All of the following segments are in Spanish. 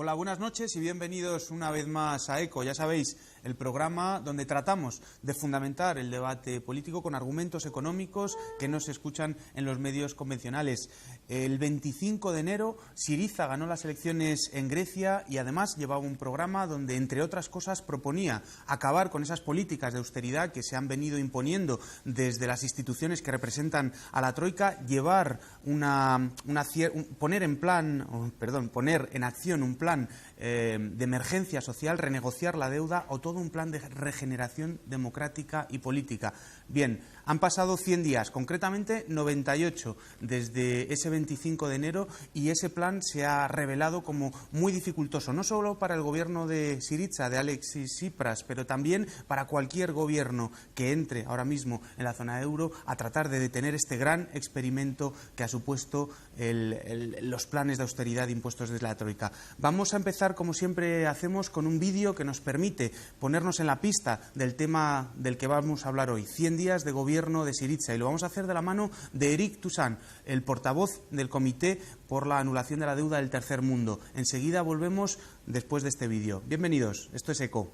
Hola, buenas noches y bienvenidos una vez más a ECO. Ya sabéis, el programa donde tratamos de fundamentar el debate político con argumentos económicos que no se escuchan en los medios convencionales. El 25 de enero, Syriza ganó las elecciones en Grecia y además llevaba un programa donde, entre otras cosas, proponía acabar con esas políticas de austeridad que se han venido imponiendo desde las instituciones que representan a la Troika, llevar poner en acción un plan de emergencia social, renegociar la deuda o todo un plan de regeneración democrática y política. Bien, han pasado 100 días, concretamente 98, desde ese 25 de enero y ese plan se ha revelado como muy dificultoso, no solo para el gobierno de Syriza, de Alexis Tsipras, pero también para cualquier gobierno que entre ahora mismo en la zona euro a tratar de detener este gran experimento que ha supuesto los planes de austeridad impuestos desde la Troika. Vamos a empezar, como siempre hacemos, con un vídeo que nos permite ponernos en la pista del tema del que vamos a hablar hoy, 100 días de gobierno de Syriza, y lo vamos a hacer de la mano de Eric Toussaint, el portavoz del Comité por la Anulación de la Deuda del Tercer Mundo. Enseguida volvemos después de este vídeo. Bienvenidos, esto es ECO.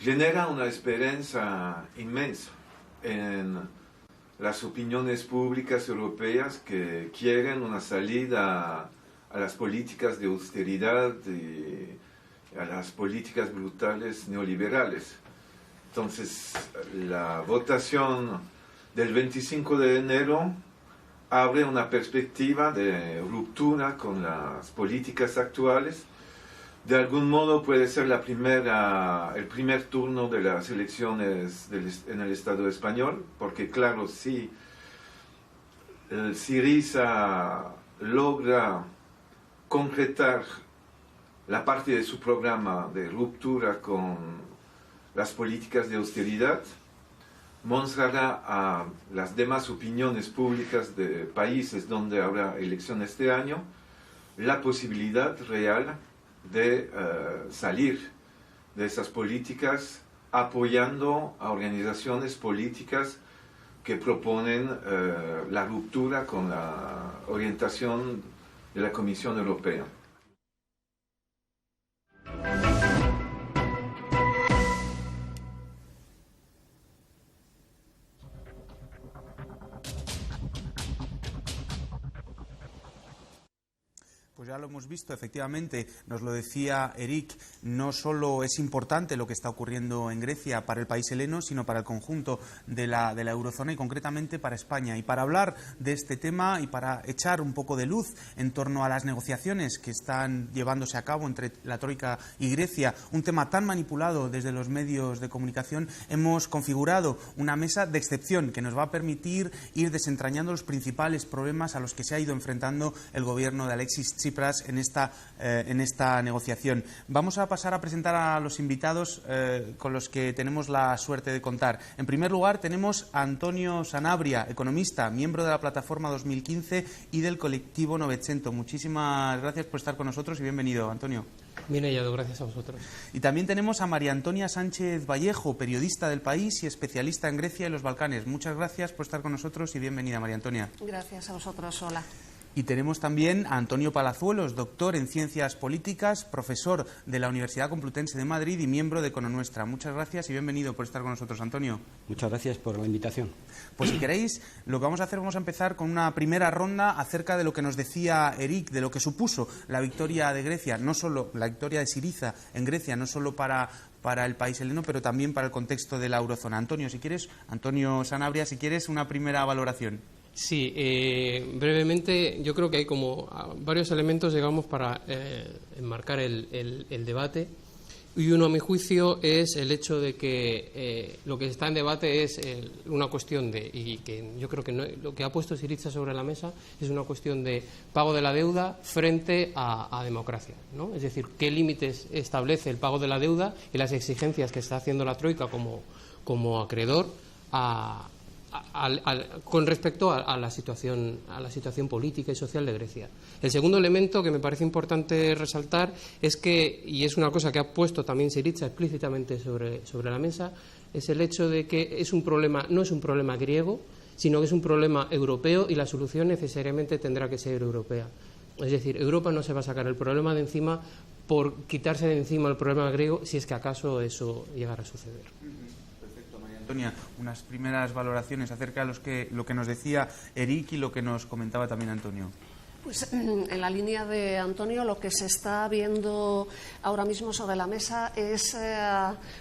Genera una esperanza inmensa en las opiniones públicas europeas que quieren una salida a las políticas de austeridad y a las políticas brutales neoliberales. Entonces, la votación del 25 de enero abre una perspectiva de ruptura con las políticas actuales. De algún modo puede ser el primer turno de las elecciones en el Estado español, porque claro, si el Syriza logra concretar la parte de su programa de ruptura con las políticas de austeridad, mostrará a las demás opiniones públicas de países donde habrá elecciones este año la posibilidad real de salir de esas políticas apoyando a organizaciones políticas que proponen la ruptura con la orientación de la Comisión Europea. Pues ya lo hemos visto, efectivamente, nos lo decía Eric, no solo es importante lo que está ocurriendo en Grecia para el país heleno, sino para el conjunto de la eurozona y concretamente para España. Y para hablar de este tema y para echar un poco de luz en torno a las negociaciones que están llevándose a cabo entre la Troika y Grecia, un tema tan manipulado desde los medios de comunicación, hemos configurado una mesa de excepción que nos va a permitir ir desentrañando los principales problemas a los que se ha ido enfrentando el gobierno de Alexis Tsipras en esta negociación. Vamos a pasar a presentar a los invitados con los que tenemos la suerte de contar. En primer lugar tenemos a Antonio Sanabria, economista, miembro de la Plataforma 2015 y del colectivo Novecento. Muchísimas gracias por estar con nosotros y bienvenido, Antonio. Bien hallado, gracias a vosotros. Y también tenemos a María Antonia Sánchez Vallejo, periodista del País y especialista en Grecia y los Balcanes. Muchas gracias por estar con nosotros y bienvenida, María Antonia. Gracias a vosotros, hola. Y tenemos también a Antonio Palazuelos, doctor en Ciencias Políticas, profesor de la Universidad Complutense de Madrid y miembro de Econonuestra. Muchas gracias y bienvenido por estar con nosotros, Antonio. Muchas gracias por la invitación. Pues si queréis, lo que vamos a hacer, vamos a empezar con una primera ronda acerca de lo que nos decía Eric, de lo que supuso la victoria de Grecia, no solo la victoria de Syriza en Grecia, no solo para el país heleno, pero también para el contexto de la eurozona. Antonio, si quieres, Antonio Sanabria, si quieres, una primera valoración. Sí, brevemente, yo creo que hay como varios elementos, digamos, para enmarcar el debate. Y uno, a mi juicio, es el hecho de que lo que está en debate es una cuestión y que yo creo que lo que ha puesto Syriza sobre la mesa es una cuestión de pago de la deuda frente a democracia, ¿no? Es decir, qué límites establece el pago de la deuda y las exigencias que está haciendo la Troika como acreedor con respecto a la situación política y social de Grecia. El segundo elemento que me parece importante resaltar es que, y es una cosa que ha puesto también Syriza explícitamente sobre la mesa, es el hecho de que no es un problema griego, sino que es un problema europeo y la solución necesariamente tendrá que ser europea. Es decir, Europa no se va a sacar el problema de encima por quitarse de encima el problema griego, si es que acaso eso llegara a suceder. Perfecto, María Antonia. Unas primeras valoraciones acerca de lo que nos decía Eric y lo que nos comentaba también Antonio. Pues en la línea de Antonio, lo que se está viendo ahora mismo sobre la mesa es,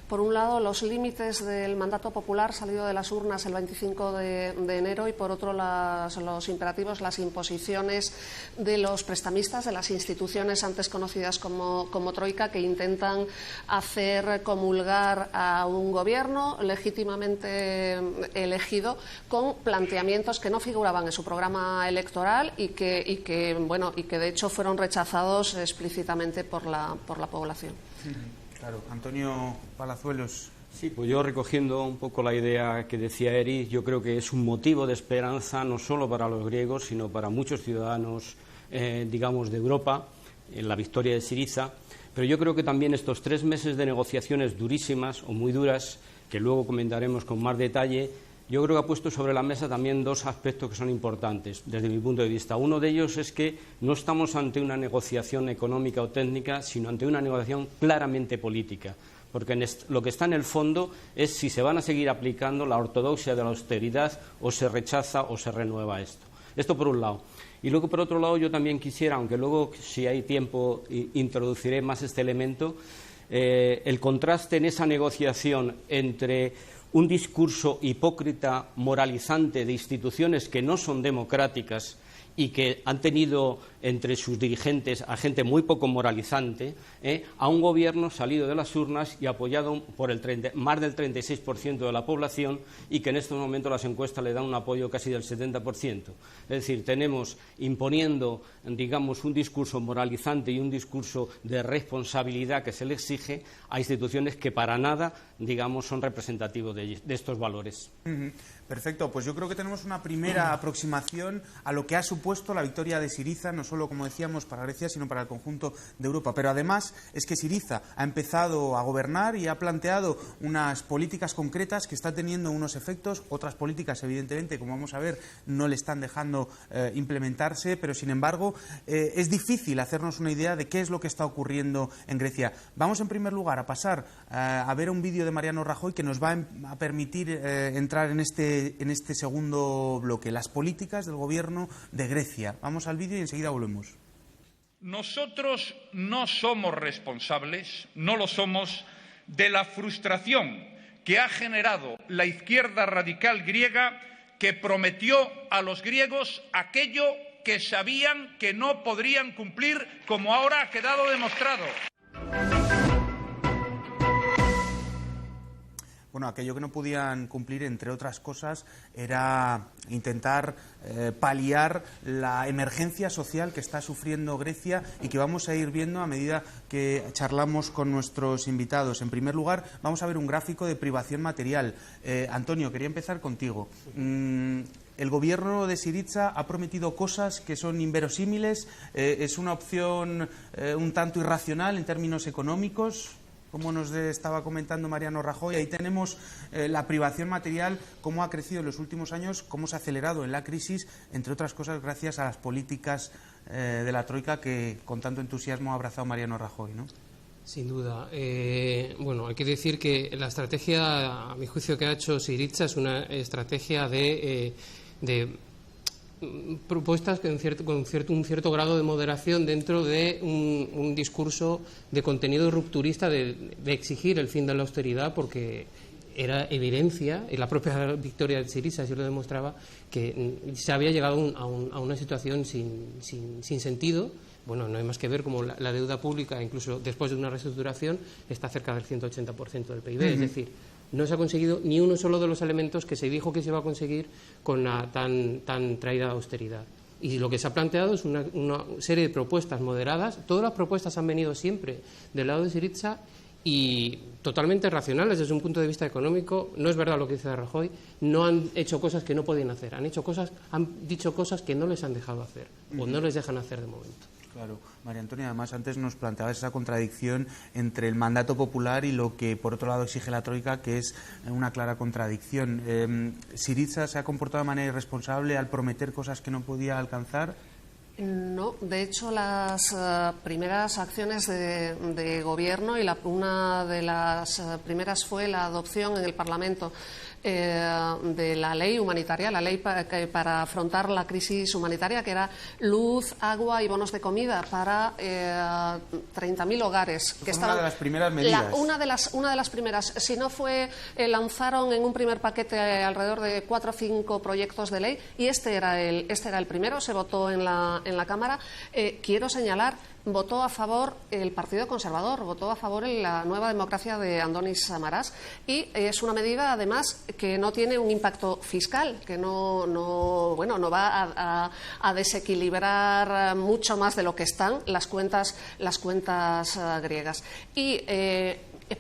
por un lado, los límites del mandato popular salido de las urnas el 25 de enero y, por otro, los imperativos, las imposiciones de los prestamistas, de las instituciones antes conocidas como Troika, que intentan hacer comulgar a un gobierno legítimamente elegido con planteamientos que no figuraban en su programa electoral y que de hecho fueron rechazados explícitamente por la población. Claro, Antonio Palazuelos. Sí, pues yo recogiendo un poco la idea que decía Eric, yo creo que es un motivo de esperanza no solo para los griegos, sino para muchos ciudadanos, digamos, de Europa, en la victoria de Syriza. Pero yo creo que también estos 3 meses de negociaciones durísimas o muy duras, que luego comentaremos con más detalle, yo creo que ha puesto sobre la mesa también 2 aspectos que son importantes desde mi punto de vista. Uno de ellos es que no estamos ante una negociación económica o técnica, sino ante una negociación claramente política, porque lo que está en el fondo es si se van a seguir aplicando la ortodoxia de la austeridad o se rechaza o se renueva esto. Esto por un lado. Y luego, por otro lado, yo también quisiera, aunque luego, si hay tiempo, introduciré más este elemento, el contraste en esa negociación entre un discurso hipócrita, moralizante de instituciones que no son democráticas y que han tenido entre sus dirigentes a gente muy poco moralizante, a un gobierno salido de las urnas y apoyado por más del 36% de la población y que en estos momentos las encuestas le dan un apoyo casi del 70%. Es decir, tenemos imponiendo, digamos, un discurso moralizante y un discurso de responsabilidad que se le exige a instituciones que para nada, digamos, son representativos de estos valores. Perfecto, pues yo creo que tenemos una primera aproximación a lo que ha supuesto la victoria de Syriza, no solo, como decíamos, para Grecia, sino para el conjunto de Europa. Pero además es que Syriza ha empezado a gobernar y ha planteado unas políticas concretas que están teniendo unos efectos, otras políticas, evidentemente, como vamos a ver, no le están dejando implementarse, pero sin embargo es difícil hacernos una idea de qué es lo que está ocurriendo en Grecia. Vamos, en primer lugar, a pasar a ver un vídeo de Mariano Rajoy que nos va a permitir entrar en este segundo bloque, las políticas del gobierno de Grecia. Vamos al vídeo y enseguida volvemos. Nosotros no somos responsables, no lo somos, de la frustración que ha generado la izquierda radical griega, que prometió a los griegos aquello que sabían que no podrían cumplir, como ahora ha quedado demostrado. Bueno, aquello que no podían cumplir, entre otras cosas, era intentar paliar la emergencia social que está sufriendo Grecia y que vamos a ir viendo a medida que charlamos con nuestros invitados. En primer lugar, vamos a ver un gráfico de privación material. Antonio, quería empezar contigo. El gobierno de Syriza ha prometido cosas que son inverosímiles. ¿Es una opción un tanto irracional en términos económicos? Como nos estaba comentando Mariano Rajoy, ahí tenemos la privación material, cómo ha crecido en los últimos años, cómo se ha acelerado en la crisis, entre otras cosas gracias a las políticas de la Troika que con tanto entusiasmo ha abrazado Mariano Rajoy, ¿no? Sin duda. Bueno, hay que decir que la estrategia, a mi juicio, que ha hecho Syriza es una estrategia de propuestas con un cierto grado de moderación dentro de un discurso de contenido rupturista de exigir el fin de la austeridad, porque era evidencia, y la propia victoria de Syriza así lo demostraba, que se había llegado a una situación sin sentido. Bueno, no hay más que ver como la deuda pública, incluso después de una reestructuración, está cerca del 180% del PIB. Es decir, no se ha conseguido ni uno solo de los elementos que se dijo que se iba a conseguir con la tan traída austeridad. Y lo que se ha planteado es una serie de propuestas moderadas. Todas las propuestas han venido siempre del lado de Syriza y totalmente racionales desde un punto de vista económico. No es verdad lo que dice Rajoy. No han hecho cosas que no podían hacer. Han dicho cosas que no les han dejado hacer o no les dejan hacer de momento. Claro, María Antonia, además antes nos planteabas esa contradicción entre el mandato popular y lo que por otro lado exige la Troika, que es una clara contradicción. ¿Syriza se ha comportado de manera irresponsable al prometer cosas que no podía alcanzar? No, de hecho las primeras acciones de gobierno y una de las primeras fue la adopción en el Parlamento de la ley humanitaria, la ley para afrontar la crisis humanitaria, que era luz, agua y bonos de comida para 30.000 hogares. Que estaban, una de las primeras medidas. Una de las primeras. Si no fue, lanzaron en un primer paquete alrededor de 4 o 5 proyectos de ley y este era el primero, se votó en la Cámara. Quiero señalar, votó a favor el Partido Conservador, votó a favor la Nueva Democracia de Andoni Samaras y es una medida, además, que no tiene un impacto fiscal, que no va a desequilibrar mucho más de lo que están las cuentas griegas. Y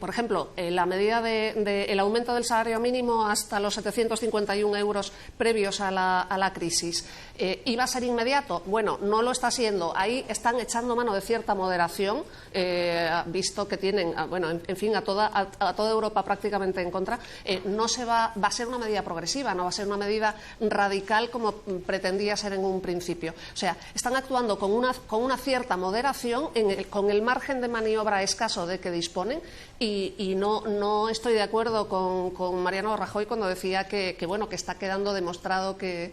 por ejemplo, la medida del aumento del salario mínimo hasta los 751 euros previos a la crisis, ¿iba a ser inmediato? Bueno, no lo está siendo. Ahí están echando mano de cierta moderación, visto que tienen, en fin, a toda Europa prácticamente en contra. Va a ser una medida progresiva, no va a ser una medida radical como pretendía ser en un principio. O sea, están actuando con una cierta moderación con el margen de maniobra escaso de que disponen. Y no estoy de acuerdo con Mariano Rajoy cuando decía que está quedando demostrado que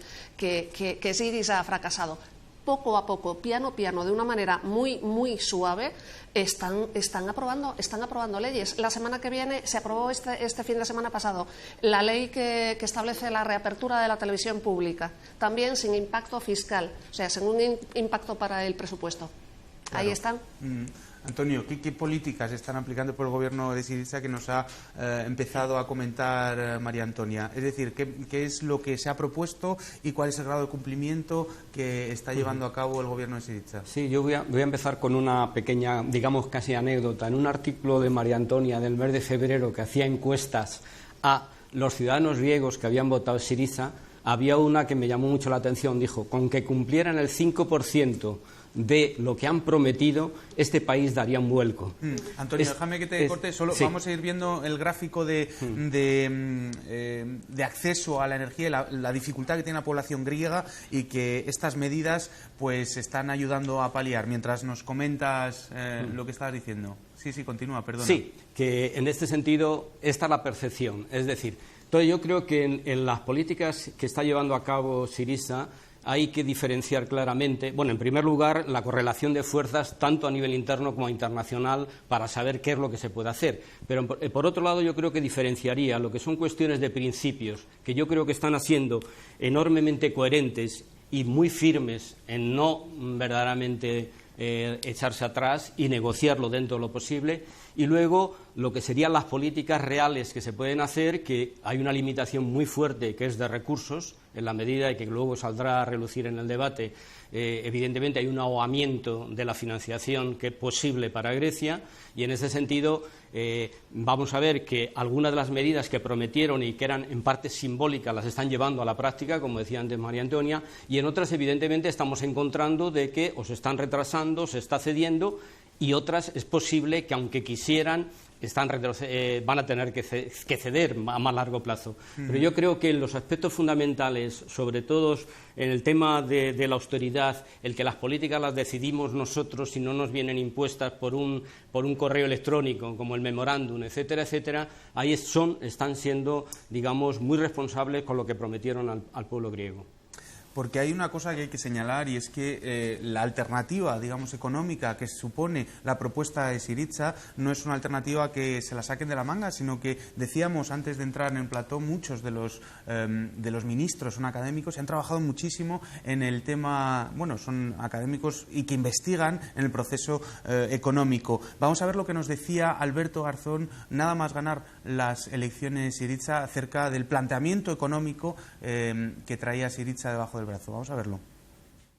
Syriza ha fracasado. Poco a poco, piano a piano, de una manera muy, muy suave, están aprobando leyes. La semana que viene se aprobó este fin de semana pasado la ley que establece la reapertura de la televisión pública, también sin impacto fiscal, o sea, sin un impacto para el presupuesto. Claro. Ahí están. Antonio, ¿qué políticas están aplicando por el gobierno de Syriza que nos ha empezado a comentar María Antonia? Es decir, ¿qué es lo que se ha propuesto y cuál es el grado de cumplimiento que está llevando a cabo el gobierno de Syriza? Sí, yo voy a empezar con una pequeña, digamos casi anécdota. En un artículo de María Antonia del mes de febrero que hacía encuestas a los ciudadanos griegos que habían votado Syriza, había una que me llamó mucho la atención. Dijo, con que cumplieran el 5% de lo que han prometido, este país daría un vuelco. Antonio, déjame que te corte. Solo sí. Vamos a ir viendo el gráfico de acceso a la energía y la dificultad que tiene la población griega y que estas medidas pues están ayudando a paliar. Mientras nos comentas lo que estabas diciendo. Sí, continúa, perdona. Sí, que en este sentido esta es la percepción. Es decir, yo creo que en las políticas que está llevando a cabo Syriza hay que diferenciar claramente, en primer lugar, la correlación de fuerzas tanto a nivel interno como internacional para saber qué es lo que se puede hacer. Pero, por otro lado, yo creo que diferenciaría lo que son cuestiones de principios, que yo creo que están siendo enormemente coherentes y muy firmes en no verdaderamente echarse atrás y negociarlo dentro de lo posible, y luego lo que serían las políticas reales que se pueden hacer, que hay una limitación muy fuerte que es de recursos, en la medida de que luego saldrá a relucir en el debate, evidentemente hay un ahogamiento de la financiación que es posible para Grecia, y en ese sentido vamos a ver que algunas de las medidas que prometieron y que eran en parte simbólicas las están llevando a la práctica, como decía antes María Antonia, y en otras evidentemente estamos encontrando de que o se están retrasando, se está cediendo, y otras es posible que aunque quisieran van a tener que ceder a más largo plazo. Pero yo creo que en los aspectos fundamentales, sobre todo en el tema de la austeridad, el que las políticas las decidimos nosotros y no nos vienen impuestas por un correo electrónico, como el memorándum, etcétera, etcétera, ahí están siendo, digamos, muy responsables con lo que prometieron al pueblo griego. Porque hay una cosa que hay que señalar y es que la alternativa, digamos, económica que supone la propuesta de Syriza no es una alternativa que se la saquen de la manga, sino que, decíamos antes de entrar en el plató, muchos de los ministros son académicos y han trabajado muchísimo en el tema, son académicos y que investigan en el proceso económico. Vamos a ver lo que nos decía Alberto Garzón, nada más ganar las elecciones Syriza, acerca del planteamiento económico que traía Syriza debajo del brazo. Vamos a verlo.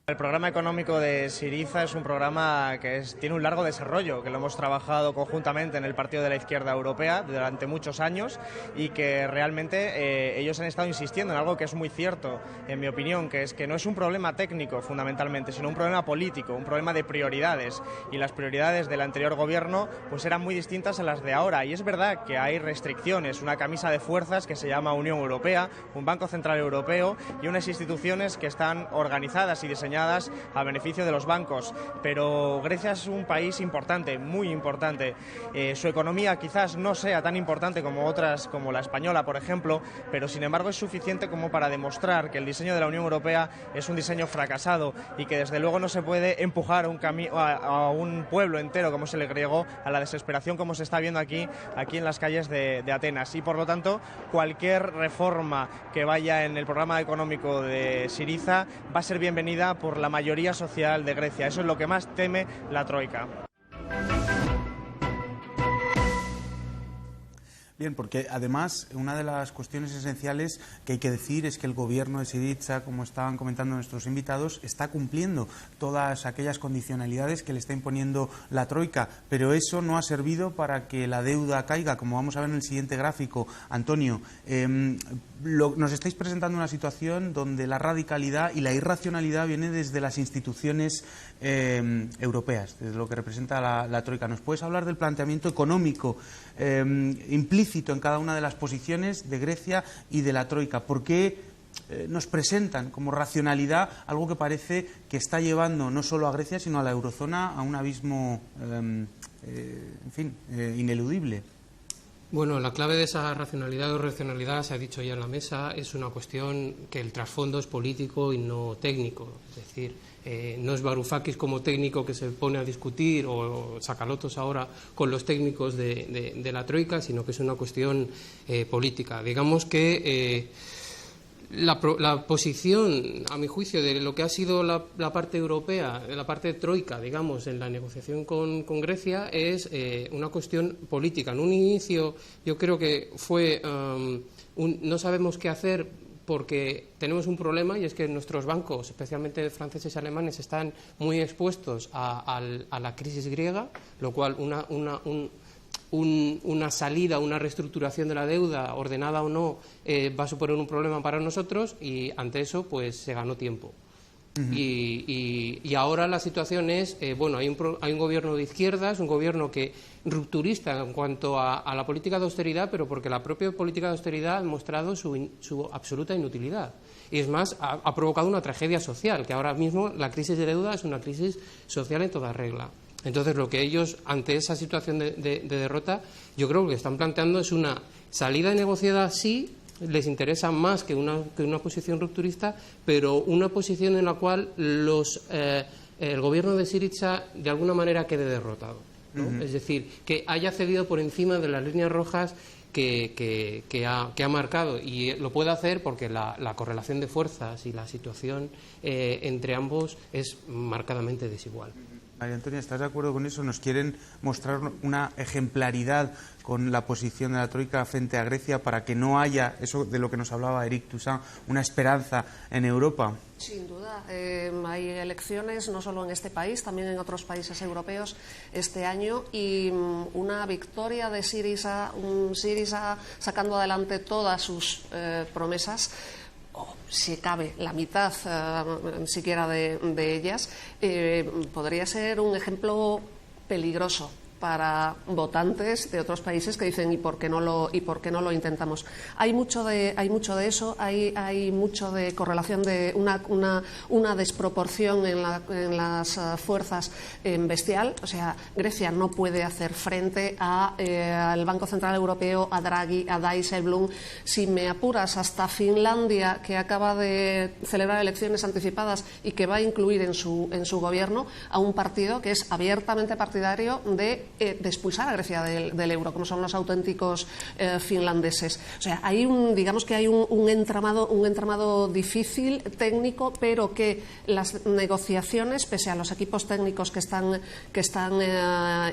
El programa económico de Syriza es un programa que tiene un largo desarrollo, que lo hemos trabajado conjuntamente en el Partido de la Izquierda Europea durante muchos años y que realmente ellos han estado insistiendo en algo que es muy cierto, en mi opinión, que es que no es un problema técnico fundamentalmente, sino un problema político, un problema de prioridades, y las prioridades del anterior gobierno pues eran muy distintas a las de ahora, y es verdad que hay restricciones, una camisa de fuerzas que se llama Unión Europea, un Banco Central Europeo y unas instituciones que están organizadas y diseñadas diseñadas a beneficio de los bancos, pero Grecia es un país importante, muy importante. Su economía quizás no sea tan importante como otras, como la española, por ejemplo, pero sin embargo es suficiente como para demostrar que el diseño de la Unión Europea es un diseño fracasado y que desde luego no se puede empujar a un pueblo entero como es el griego a la desesperación como se está viendo aquí en las calles de Atenas. Y por lo tanto, cualquier reforma que vaya en el programa económico de Syriza va a ser bienvenida por la mayoría social de Grecia. Eso es lo que más teme la Troika. Bien, porque además una de las cuestiones esenciales que hay que decir es que el gobierno de Syriza, como estaban comentando nuestros invitados, está cumpliendo todas aquellas condicionalidades que le está imponiendo la Troika, pero eso no ha servido para que la deuda caiga, como vamos a ver en el siguiente gráfico. Antonio, nos estáis presentando una situación donde la radicalidad y la irracionalidad viene desde las instituciones europeas, desde lo que representa la Troika. ¿Nos puedes hablar del planteamiento económico implícito en cada una de las posiciones de Grecia y de la Troika? ¿Por qué nos presentan como racionalidad algo que parece que está llevando no solo a Grecia sino a la eurozona a un abismo ineludible? Bueno, la clave de esa racionalidad o irracionalidad, se ha dicho ya en la mesa, es una cuestión que el trasfondo es político y no técnico. Es decir, no es Varoufakis como técnico que se pone a discutir, o Tsakalotos ahora con los técnicos de la Troika, sino que es una cuestión política. Digamos que la posición, a mi juicio, de lo que ha sido la parte europea, la parte troika, digamos, en la negociación con Grecia, es una cuestión política. En un inicio yo creo que fue no sabemos qué hacer porque tenemos un problema, y es que nuestros bancos, especialmente franceses y alemanes, están muy expuestos a la crisis griega, lo cual una salida, una reestructuración de la deuda, ordenada o no, va a suponer un problema para nosotros, y ante eso pues se ganó tiempo. Y ahora la situación es, hay un gobierno de izquierdas, un gobierno rupturista en cuanto a la política de austeridad, pero porque la propia política de austeridad ha mostrado su absoluta inutilidad. Y es más, ha provocado una tragedia social, que ahora mismo la crisis de deuda es una crisis social en toda regla. Entonces, lo que ellos, ante esa situación de derrota, yo creo que lo que están planteando es una salida negociada, sí, les interesa más que una posición rupturista, pero una posición en la cual el gobierno de Syriza de alguna manera quede derrotado, ¿no? Es decir, que haya cedido por encima de las líneas rojas que ha marcado, y lo puede hacer porque la correlación de fuerzas y la situación entre ambos es marcadamente desigual. María Antonia, ¿estás de acuerdo con eso? Nos quieren mostrar una ejemplaridad con la posición de la Troika frente a Grecia para que no haya, eso de lo que nos hablaba Eric Toussaint, una esperanza en Europa. Sin duda. Hay elecciones no solo en este país, también en otros países europeos este año, y una victoria de Syriza, Syriza sacando adelante todas sus promesas, si cabe la mitad siquiera de ellas, podría ser un ejemplo peligroso para votantes de otros países que dicen ¿y por qué no lo intentamos? Hay mucho de eso, hay mucho de correlación, de una desproporción en las fuerzas bestial. O sea, Grecia no puede hacer frente al Banco Central Europeo, a Draghi, a Dijsselbloem. Si me apuras, hasta Finlandia, que acaba de celebrar elecciones anticipadas y que va a incluir en su gobierno a un partido que es abiertamente partidario de expulsar a Grecia del euro, como son los auténticos finlandeses. O sea, digamos que hay un entramado difícil, técnico, pero que las negociaciones, pese a los equipos técnicos que están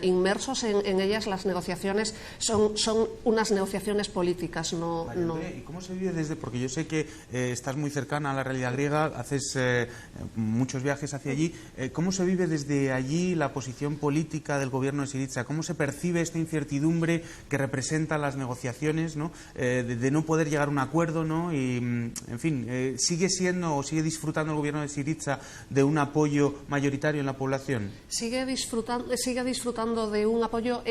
inmersos en ellas, las negociaciones son unas negociaciones políticas, no. ¿Y cómo se vive porque yo sé que estás muy cercana a la realidad griega, haces muchos viajes hacia allí, ¿cómo se vive desde allí la posición política del gobierno de Syriza? ¿Cómo se percibe esta incertidumbre que representan las negociaciones, ¿no? De no poder llegar a un acuerdo, ¿no? Y, en fin, ¿sigue disfrutando el gobierno de Syriza de un apoyo mayoritario en la población? Sigue disfrutando de un apoyo.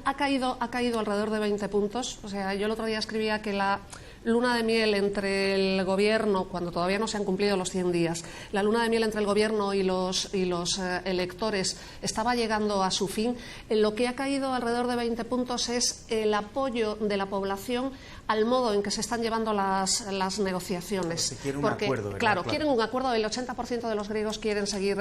Ha caído alrededor de 20 puntos. O sea, yo el otro día escribía que luna de miel entre el Gobierno, cuando todavía no se han cumplido los 100 días, la luna de miel entre el Gobierno y los electores estaba llegando a su fin, lo que ha caído alrededor de 20 puntos es el apoyo de la población al modo en que se están llevando las negociaciones. Se quiere un acuerdo, ¿verdad? Claro, quieren un acuerdo. El 80% de los griegos quieren seguir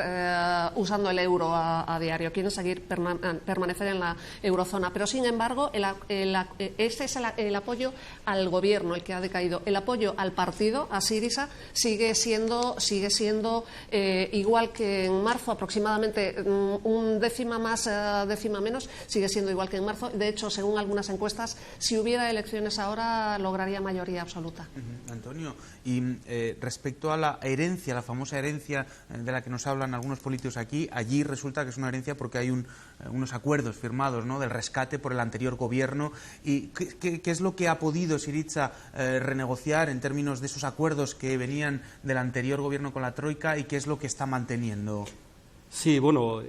usando el euro a diario, quieren seguir permanecer en la eurozona. Pero, sin embargo, este es el apoyo al Gobierno el que ha decaído. El apoyo al partido, a Syriza, sigue siendo igual que en marzo, aproximadamente un décima más, décima menos, sigue siendo igual que en marzo. De hecho, según algunas encuestas, si hubiera elecciones ahora, lograría mayoría absoluta. Antonio, y respecto a la herencia, la famosa herencia de la que nos hablan algunos políticos aquí, allí resulta que es una herencia porque hay unos acuerdos firmados, ¿no?, del rescate por el anterior Gobierno. ¿Y qué es lo que ha podido Syriza renegociar en términos de esos acuerdos que venían del anterior Gobierno con la Troika y qué es lo que está manteniendo? Sí, bueno,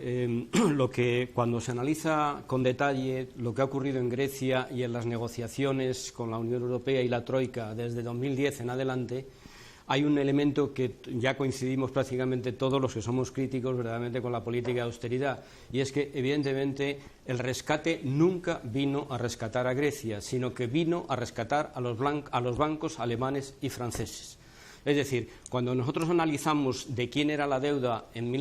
lo que cuando se analiza con detalle lo que ha ocurrido en Grecia y en las negociaciones con la Unión Europea y la Troika desde 2010 en adelante, hay un elemento que ya coincidimos prácticamente todos los que somos críticos verdaderamente con la política de austeridad, y es que evidentemente el rescate nunca vino a rescatar a Grecia, sino que vino a rescatar a los bancos alemanes y franceses. Es decir, cuando nosotros analizamos de quién era la deuda en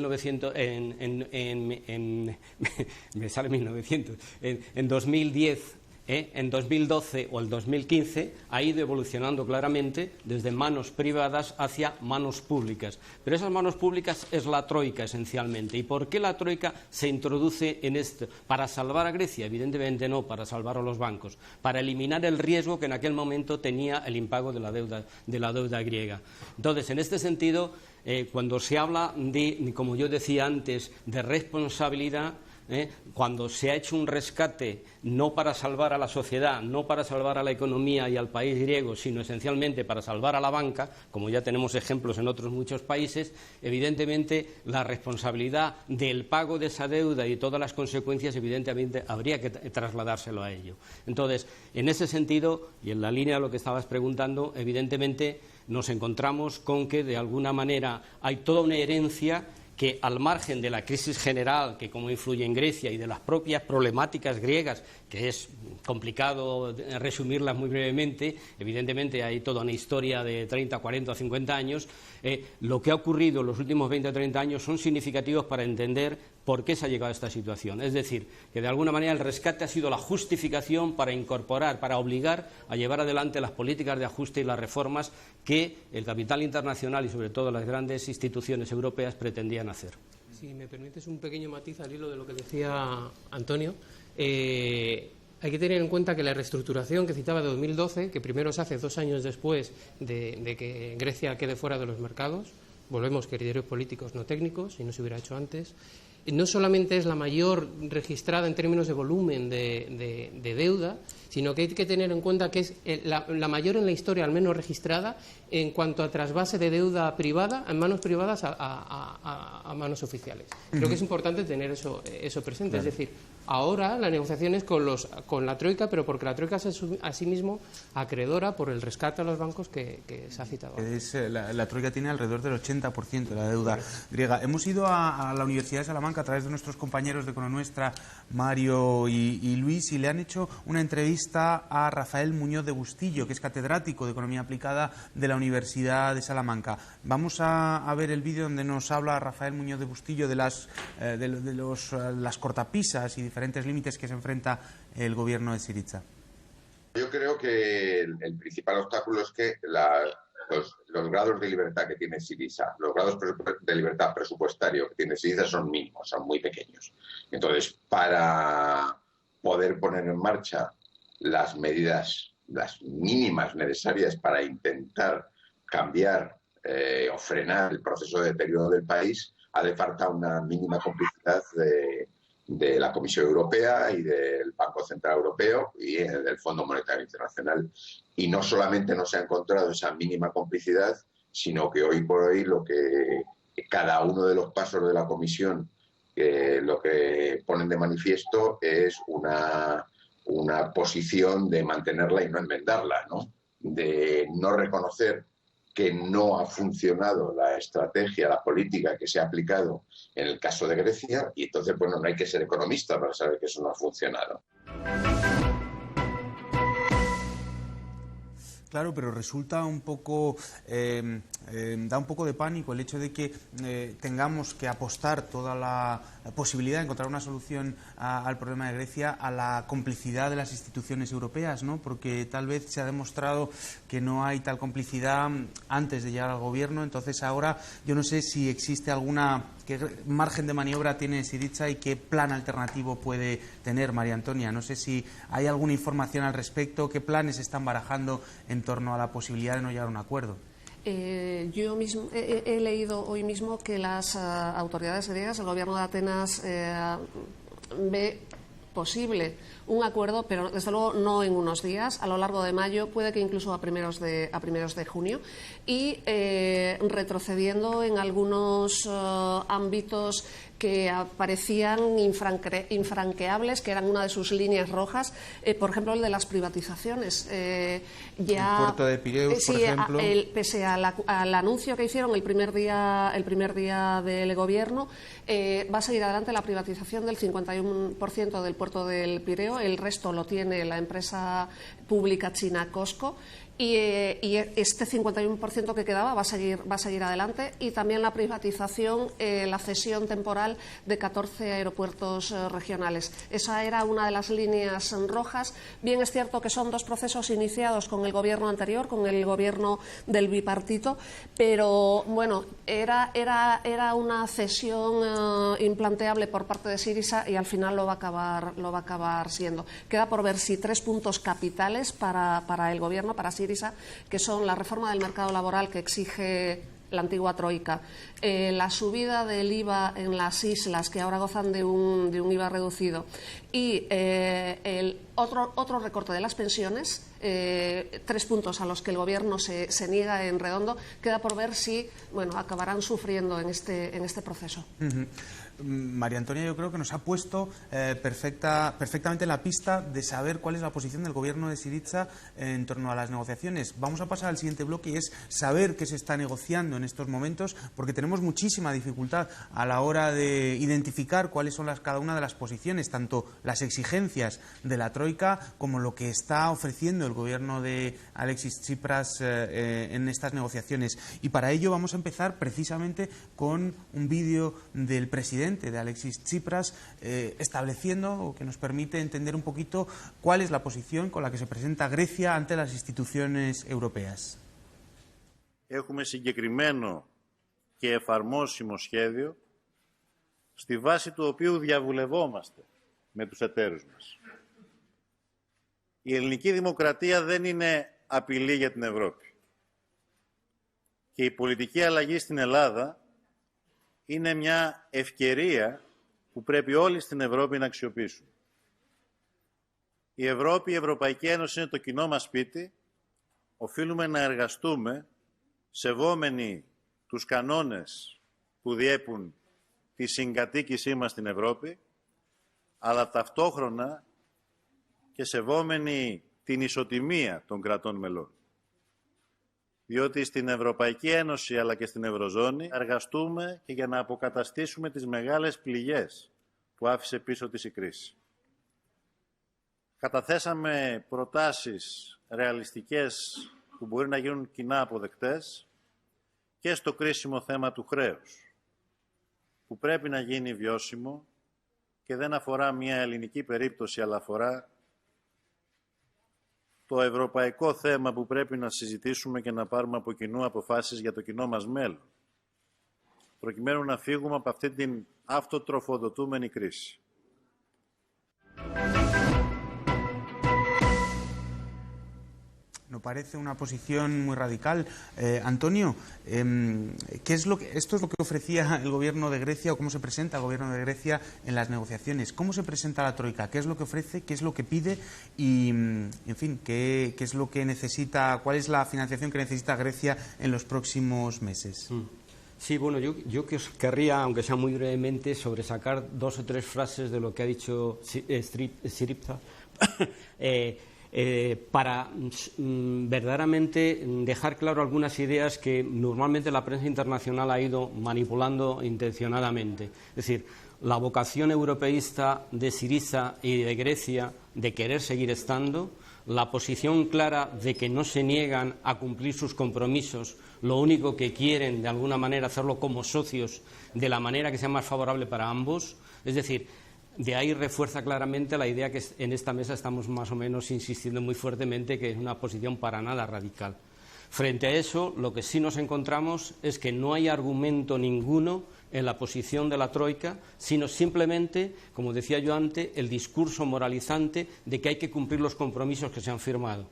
2010, en 2012 o el 2015, ha ido evolucionando claramente desde manos privadas hacia manos públicas. Pero esas manos públicas es la Troika esencialmente. ¿Y por qué la Troika se introduce en esto? ¿Para salvar a Grecia? Evidentemente no, para salvar a los bancos, para eliminar el riesgo que en aquel momento tenía el impago de la deuda griega. Entonces, en este sentido, cuando se habla de, como yo decía antes, de responsabilidad, cuando se ha hecho un rescate no para salvar a la sociedad, no para salvar a la economía y al país griego, sino esencialmente para salvar a la banca, como ya tenemos ejemplos en otros muchos países, evidentemente la responsabilidad del pago de esa deuda y todas las consecuencias, evidentemente habría que trasladárselo a ello. Entonces, en ese sentido, y en la línea de lo que estabas preguntando, evidentemente nos encontramos con que de alguna manera hay toda una herencia que, al margen de la crisis general que como influye en Grecia y de las propias problemáticas griegas, que es complicado resumirlas muy brevemente, evidentemente hay toda una historia de 30, 40 o 50 años, lo que ha ocurrido en los últimos 20 o 30 años son significativos para entender por qué se ha llegado a esta situación. Es decir, que de alguna manera el rescate ha sido la justificación para incorporar, para obligar a llevar adelante las políticas de ajuste y las reformas que el capital internacional y sobre todo las grandes instituciones europeas pretendían hacer. Si me permites un pequeño matiz al hilo de lo que decía Antonio, hay que tener en cuenta que la reestructuración que citaba de 2012, que primero se hace 2 años después de que Grecia quede fuera de los mercados, volvemos criterios políticos no técnicos, y no se hubiera hecho antes, no solamente es la mayor registrada en términos de volumen de deuda, sino que hay que tener en cuenta que es la mayor en la historia, al menos registrada, en cuanto a trasvase de deuda privada, en manos privadas a manos oficiales. Creo que es importante tener eso presente. Claro. Es decir, ahora la negociación es con la Troika, pero porque la Troika es a sí mismo acreedora por el rescate a los bancos que se ha citado. La Troika tiene alrededor del 80% de la deuda griega. Hemos ido a la Universidad de Salamanca a través de nuestros compañeros de Econonuestra, Mario y Luis, y le han hecho una entrevista a Rafael Muñoz de Bustillo, que es catedrático de Economía Aplicada de la Universidad de Salamanca. Vamos a ver el vídeo donde nos habla Rafael Muñoz de Bustillo de las cortapisas y diferentes límites que se enfrenta el gobierno de Syriza. Yo creo que el principal obstáculo es que los grados de libertad que tiene Syriza, los grados de libertad presupuestario que tiene Syriza son mínimos, son muy pequeños. Entonces, para poder poner en marcha las medidas, las mínimas necesarias para intentar cambiar o frenar el proceso de deterioro del país, hace falta una mínima complicidad de la Comisión Europea y del Banco Central Europeo y del Fondo Monetario Internacional. Y no solamente no se ha encontrado esa mínima complicidad, sino que hoy por hoy lo que cada uno de los pasos de la Comisión lo que ponen de manifiesto es una posición de mantenerla y no enmendarla, ¿no? de no reconocer que no ha funcionado la estrategia, la política que se ha aplicado en el caso de Grecia, y entonces, bueno, no hay que ser economista para saber que eso no ha funcionado. Claro, pero resulta un poco, da un poco de pánico el hecho de que tengamos que apostar toda la posibilidad de encontrar una solución al problema de Grecia a la complicidad de las instituciones europeas, ¿no? Porque tal vez se ha demostrado que no hay tal complicidad antes de llegar al gobierno, entonces ahora yo no sé si existe qué margen de maniobra tiene Syriza y qué plan alternativo puede tener María Antonia. No sé si hay alguna información al respecto, qué planes están barajando en torno a la posibilidad de no llegar a un acuerdo. Yo mismo he leído hoy mismo que las autoridades griegas, el gobierno de Atenas, ve posible un acuerdo, pero desde luego no en unos días, a lo largo de mayo, puede que incluso a primeros de junio, y retrocediendo en algunos ámbitos que parecían infranqueables, que eran una de sus líneas rojas, por ejemplo el de las privatizaciones. El puerto de Pireus, por ejemplo. Pese al anuncio que hicieron el primer día del gobierno, va a seguir adelante la privatización del 51% del puerto del Pireo, el resto lo tiene la empresa pública china COSCO. Y este 51% que quedaba va a seguir adelante, y también la privatización, la cesión temporal de 14 aeropuertos regionales. Esa era una de las líneas rojas. Bien es cierto que son dos procesos iniciados con el gobierno anterior, con el gobierno del bipartito, pero bueno, era una cesión implanteable por parte de Syriza, y al final lo va a acabar siendo. Queda por ver si 3 puntos capitales para el gobierno, para Syriza, que son la reforma del mercado laboral que exige la antigua troika, la subida del IVA en las islas, que ahora gozan de un IVA reducido, y el otro recorte de las pensiones, 3 puntos a los que el gobierno se niega en redondo. Queda por ver si acabarán sufriendo en este proceso. María Antonia, yo creo que nos ha puesto perfectamente en la pista de saber cuál es la posición del gobierno de Syriza en torno a las negociaciones. Vamos a pasar al siguiente bloque, y es saber qué se está negociando en estos momentos, porque tenemos muchísima dificultad a la hora de identificar cuáles son cada una de las posiciones, tanto las exigencias de la troika como lo que está ofreciendo el gobierno de Alexis Tsipras en estas negociaciones. Y para ello vamos a empezar precisamente con un vídeo del presidente de Alexis Tsipras, estableciendo, o que nos permite entender un poquito cuál es la posición con la que se presenta Grecia ante las instituciones europeas. Έχουμε συγκεκριμένο και εφαρμόσιμο σχέδιο, στη βάση του οποίου διαβουλευόμαστε με τους εταίρους μας. Η ελληνική δημοκρατία δεν είναι απειλή για την Ευρώπη. Και η πολιτική αλλαγή στην Ελλάδα είναι μια ευκαιρία που πρέπει όλοι στην Ευρώπη να αξιοποιήσουν. Η Ευρώπη, η Ευρωπαϊκή Ένωση είναι το κοινό μας σπίτι. Οφείλουμε να εργαστούμε σεβόμενοι τους κανόνες που διέπουν τη συγκατοίκησή μας στην Ευρώπη, αλλά ταυτόχρονα και σεβόμενοι την ισοτιμία των κρατών μελών. Διότι στην Ευρωπαϊκή Ένωση αλλά και στην Ευρωζώνη εργαστούμε και για να αποκαταστήσουμε τις μεγάλες πληγές που άφησε πίσω της η κρίση. Καταθέσαμε προτάσεις ρεαλιστικές που μπορεί να γίνουν κοινά αποδεκτές και στο κρίσιμο θέμα του χρέους, που πρέπει να γίνει βιώσιμο και δεν αφορά μια ελληνική περίπτωση, αλλά αφορά το ευρωπαϊκό θέμα που πρέπει να συζητήσουμε και να πάρουμε από κοινού αποφάσεις για το κοινό μας μέλλον, προκειμένου να φύγουμε από αυτή την αυτοτροφοδοτούμενη κρίση. No parece una posición muy radical. Antonio, esto es lo que ofrecía el gobierno de Grecia, o cómo se presenta el gobierno de Grecia en las negociaciones. ¿Cómo se presenta la troika? ¿Qué es lo que ofrece? ¿Qué es lo que pide? Y, en fin, ¿qué es lo que necesita? ¿Cuál es la financiación que necesita Grecia en los próximos meses? Sí, bueno, yo querría, aunque sea muy brevemente, sobresacar 2 o 3 frases de lo que ha dicho Syriza. para verdaderamente dejar claro algunas ideas que normalmente la prensa internacional ha ido manipulando intencionadamente. Es decir, la vocación europeísta de Syriza y de Grecia de querer seguir estando, la posición clara de que no se niegan a cumplir sus compromisos, lo único que quieren de alguna manera hacerlo como socios de la manera que sea más favorable para ambos. Es decir, de ahí refuerza claramente la idea que en esta mesa estamos más o menos insistiendo muy fuertemente, que es una posición para nada radical. Frente a eso, lo que sí nos encontramos es que no hay argumento ninguno en la posición de la Troika, sino simplemente, como decía yo antes, el discurso moralizante de que hay que cumplir los compromisos que se han firmado.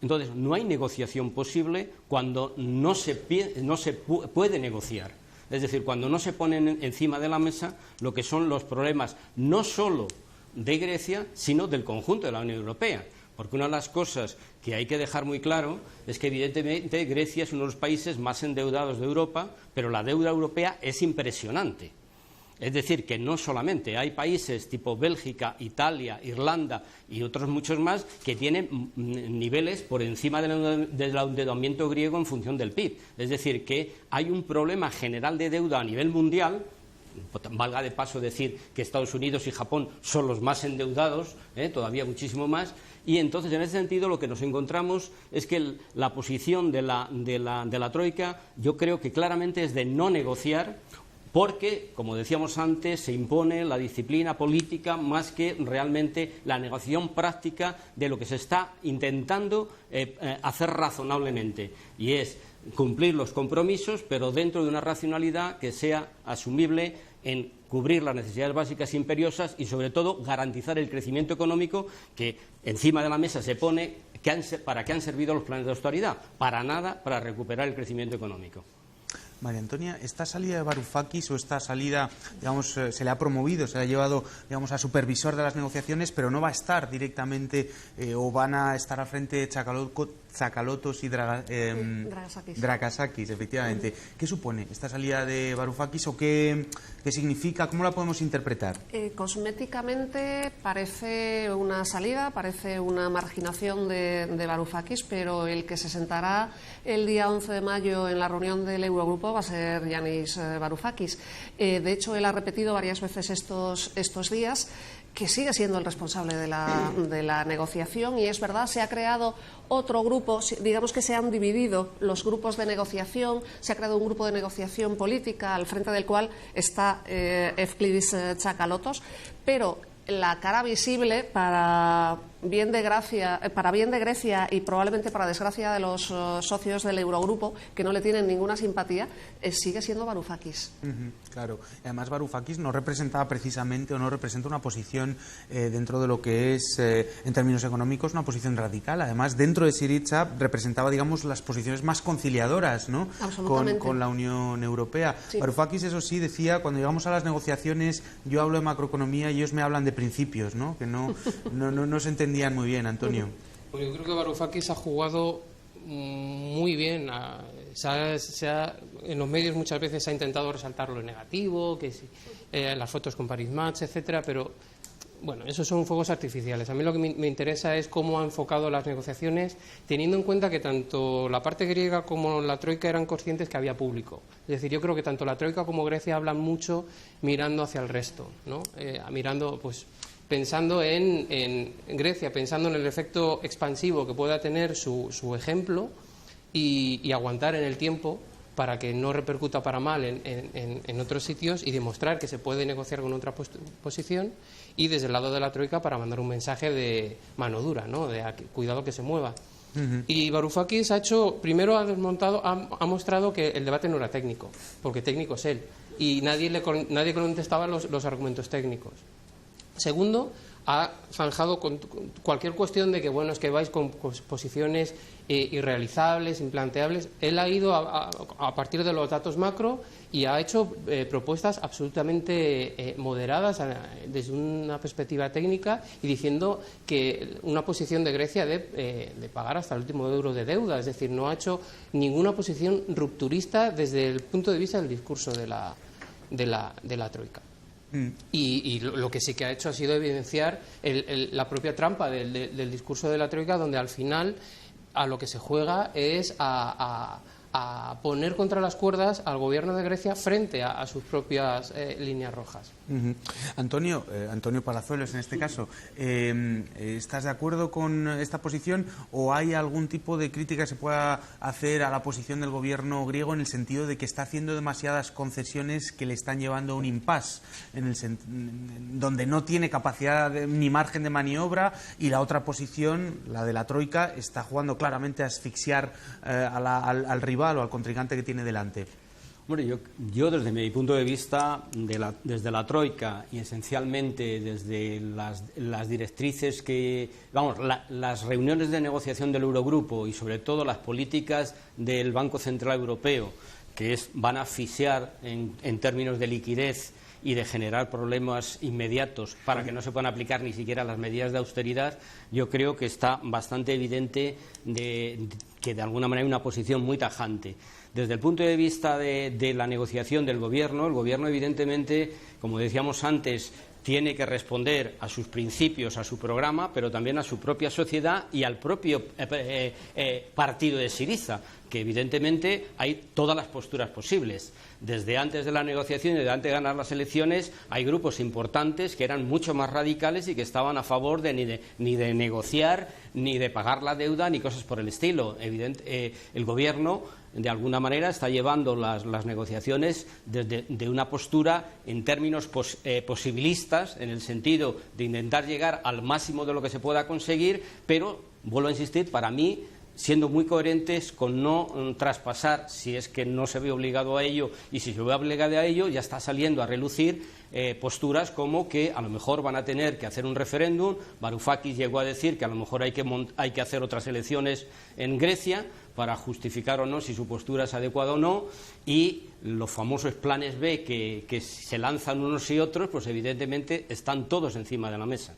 Entonces, no hay negociación posible cuando no se puede negociar. Es decir, cuando no se ponen encima de la mesa lo que son los problemas no solo de Grecia, sino del conjunto de la Unión Europea. Porque una de las cosas que hay que dejar muy claro es que, evidentemente, Grecia es uno de los países más endeudados de Europa, pero la deuda europea es impresionante. Es decir, que no solamente hay países tipo Bélgica, Italia, Irlanda y otros muchos más que tienen niveles por encima del endeudamiento griego en función del PIB. Es decir, que hay un problema general de deuda a nivel mundial. Valga de paso decir que Estados Unidos y Japón son los más endeudados, todavía muchísimo más, y entonces en ese sentido lo que nos encontramos es que la posición de la Troika, yo creo que claramente es de no negociar, porque, como decíamos antes, se impone la disciplina política más que realmente la negociación práctica de lo que se está intentando hacer razonablemente, y es cumplir los compromisos, pero dentro de una racionalidad que sea asumible en cubrir las necesidades básicas imperiosas y, sobre todo, garantizar el crecimiento económico que encima de la mesa se pone. ¿Para qué han servido los planes de austeridad? Para nada, para recuperar el crecimiento económico. María Antonia, esta salida de Varoufakis o esta salida, digamos, se le ha promovido, se le ha llevado, digamos, a supervisor de las negociaciones, pero no va a estar directamente o van a estar al frente Tsakalotos y Drakasakis, efectivamente. ¿Qué supone esta salida de Varoufakis o qué significa? ¿Cómo la podemos interpretar? Cosméticamente parece una salida, parece una marginación de Varoufakis, pero el que se sentará el día 11 de mayo en la reunión del Eurogrupo va a ser Yanis Varoufakis. De hecho, él ha repetido varias veces estos días que sigue siendo el responsable de la negociación, y es verdad, se ha creado otro grupo, digamos que se han dividido los grupos de negociación, se ha creado un grupo de negociación política al frente del cual está Efklidis Tsakalotos, pero la cara visible para bien de Grecia y probablemente para desgracia de los socios del Eurogrupo, que no le tienen ninguna simpatía, sigue siendo Varoufakis. Claro, además Varoufakis no representaba precisamente o no representa una posición dentro de lo que es, en términos económicos, una posición radical. Además, dentro de Syriza representaba, digamos, las posiciones más conciliadoras, ¿no? Con la Unión Europea. Sí. Varoufakis, eso sí, decía, cuando llegamos a las negociaciones, yo hablo de macroeconomía y ellos me hablan de principios, ¿no? Que no se entendían muy bien, Antonio. Pues yo creo que Varoufakis ha jugado muy bien. En los medios muchas veces se ha intentado resaltar lo negativo, que las fotos con Paris Match, etcétera, pero bueno, esos son fuegos artificiales. A mí lo que me interesa es cómo ha enfocado las negociaciones, teniendo en cuenta que tanto la parte griega como la Troika eran conscientes que había público. Es decir, yo creo que tanto la Troika como Grecia hablan mucho mirando hacia el resto, ¿no? Mirando, pues, pensando en Grecia, pensando en el efecto expansivo que pueda tener su ejemplo y aguantar en el tiempo para que no repercuta para mal en otros sitios, y demostrar que se puede negociar con otra posición, y desde el lado de la Troika para mandar un mensaje de mano dura, ¿no? De cuidado que se mueva. Y Varoufakis ha mostrado que el debate no era técnico, porque técnico es él, y nadie contestaba los argumentos técnicos. Segundo, ha zanjado con cualquier cuestión de que, bueno, es que vais con posiciones irrealizables, implanteables. Él ha ido a partir de los datos macro y ha hecho propuestas absolutamente moderadas desde una perspectiva técnica, y diciendo que una posición de Grecia de pagar hasta el último euro de deuda. Es decir, no ha hecho ninguna posición rupturista desde el punto de vista del discurso de la Troika. Y lo que sí que ha hecho ha sido evidenciar la propia trampa del discurso de la Troika, donde al final a lo que se juega es a poner contra las cuerdas al gobierno de Grecia frente a sus propias líneas rojas. Antonio Palazuelos, en este caso, ¿estás de acuerdo con esta posición o hay algún tipo de crítica que se pueda hacer a la posición del gobierno griego en el sentido de que está haciendo demasiadas concesiones que le están llevando a un impasse, donde no tiene capacidad ni margen de maniobra, y la otra posición, la de la Troika, está jugando claramente a asfixiar al rival o al contrincante que tiene delante? Bueno, yo desde mi punto de vista, desde la Troika y esencialmente desde las directrices las reuniones de negociación del Eurogrupo y sobre todo las políticas del Banco Central Europeo, que van a asfixiar en términos de liquidez y de generar problemas inmediatos para que no se puedan aplicar ni siquiera las medidas de austeridad, yo creo que está bastante evidente que de alguna manera hay una posición muy tajante. Desde el punto de vista de la negociación del gobierno, el gobierno evidentemente, como decíamos antes, tiene que responder a sus principios, a su programa, pero también a su propia sociedad y al propio partido de Syriza, que evidentemente hay todas las posturas posibles. Desde antes de la negociación y desde antes de ganar las elecciones hay grupos importantes que eran mucho más radicales y que estaban a favor de ni de negociar, ni de pagar la deuda, ni cosas por el estilo. El gobierno, de alguna manera, está llevando las negociaciones de una postura en términos posibilistas, en el sentido de intentar llegar al máximo de lo que se pueda conseguir, pero, vuelvo a insistir, para mí, siendo muy coherentes con no traspasar, si es que no se ve obligado a ello, y si se ve obligado a ello, ya está saliendo a relucir posturas como que a lo mejor van a tener que hacer un referéndum. Varoufakis llegó a decir que a lo mejor hay que hacer otras elecciones en Grecia para justificar o no si su postura es adecuada o no, y los famosos planes B que se lanzan unos y otros, pues evidentemente están todos encima de la mesa.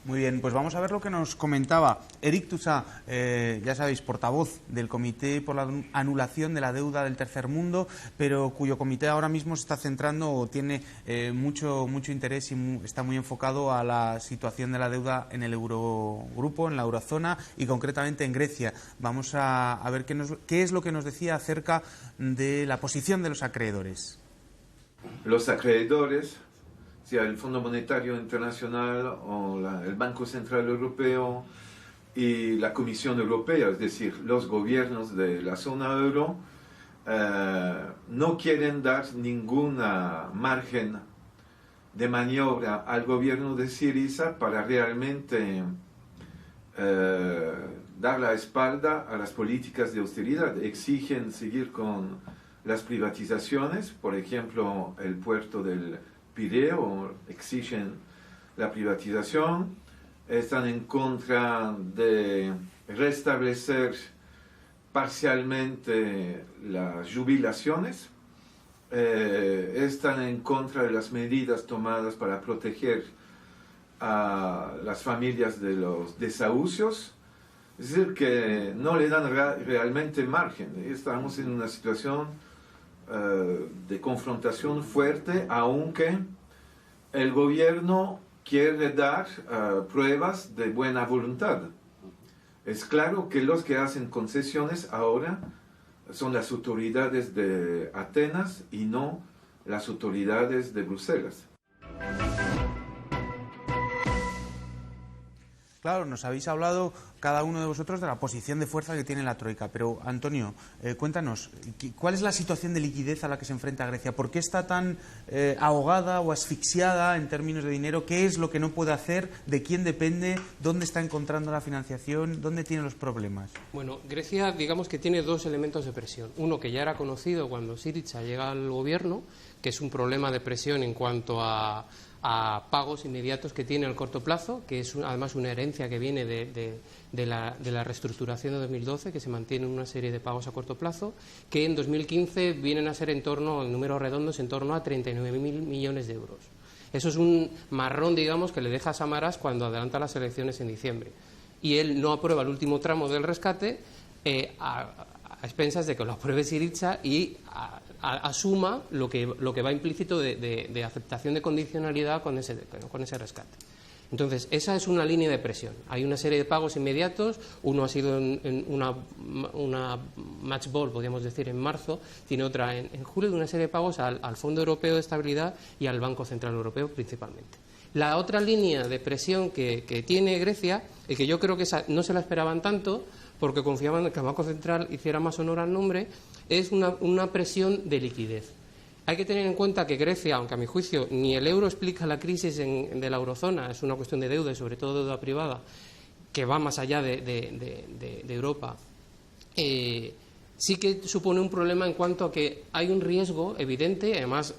Muy bien, pues vamos a ver lo que nos comentaba Eric Toussaint, ya sabéis, portavoz del Comité por la Anulación de la Deuda del Tercer Mundo, pero cuyo comité ahora mismo se está centrando o tiene mucho interés y está muy enfocado a la situación de la deuda en el Eurogrupo, en la eurozona y concretamente en Grecia. Vamos a ver qué es lo que nos decía acerca de la posición de los acreedores. Los acreedores, sea el Fondo Monetario Internacional o el Banco Central Europeo y la Comisión Europea, es decir, los gobiernos de la zona euro, no quieren dar ningún margen de maniobra al gobierno de Syriza para realmente dar la espalda a las políticas de austeridad. Exigen seguir con las privatizaciones, por ejemplo, el puerto del Pireo, exigen la privatización, están en contra de restablecer parcialmente las jubilaciones, están en contra de las medidas tomadas para proteger a las familias de los desahucios, es decir, que no le dan realmente margen. Estamos en una situación de confrontación fuerte, aunque el gobierno quiere dar pruebas de buena voluntad. Es claro que los que hacen concesiones ahora son las autoridades de Atenas y no las autoridades de Bruselas. Claro, nos habéis hablado cada uno de vosotros de la posición de fuerza que tiene la Troika, pero Antonio, cuéntanos, ¿cuál es la situación de liquidez a la que se enfrenta Grecia? ¿Por qué está tan ahogada o asfixiada en términos de dinero? ¿Qué es lo que no puede hacer? ¿De quién depende? ¿Dónde está encontrando la financiación? ¿Dónde tiene los problemas? Bueno, Grecia, digamos que tiene dos elementos de presión. Uno que ya era conocido cuando Syriza llega al gobierno, que es un problema de presión en cuanto a pagos inmediatos que tiene al corto plazo, que es además una herencia que viene de la reestructuración de 2012, que se mantiene una serie de pagos a corto plazo, que en 2015 vienen a ser en números redondos, en torno a 39.000 millones de euros. Eso es un marrón, digamos, que le deja a Samaras cuando adelanta las elecciones en diciembre. Y él no aprueba el último tramo del rescate, expensas de que lo apruebe Syriza y asuma lo que va implícito de aceptación de condicionalidad con ese rescate. Entonces, esa es una línea de presión. Hay una serie de pagos inmediatos. Uno ha sido en una match ball, podríamos decir, en marzo, tiene otra en julio, de una serie de pagos al Fondo Europeo de Estabilidad y al Banco Central Europeo principalmente. La otra línea de presión que tiene Grecia, y que yo creo que esa no se la esperaban tanto, porque confiaban en que el Banco Central hiciera más honor al nombre, es una presión de liquidez. Hay que tener en cuenta que Grecia, aunque a mi juicio ni el euro explica la crisis de la eurozona, es una cuestión de deuda y sobre todo deuda privada, que va más allá de Europa, sí que supone un problema en cuanto a que hay un riesgo evidente, además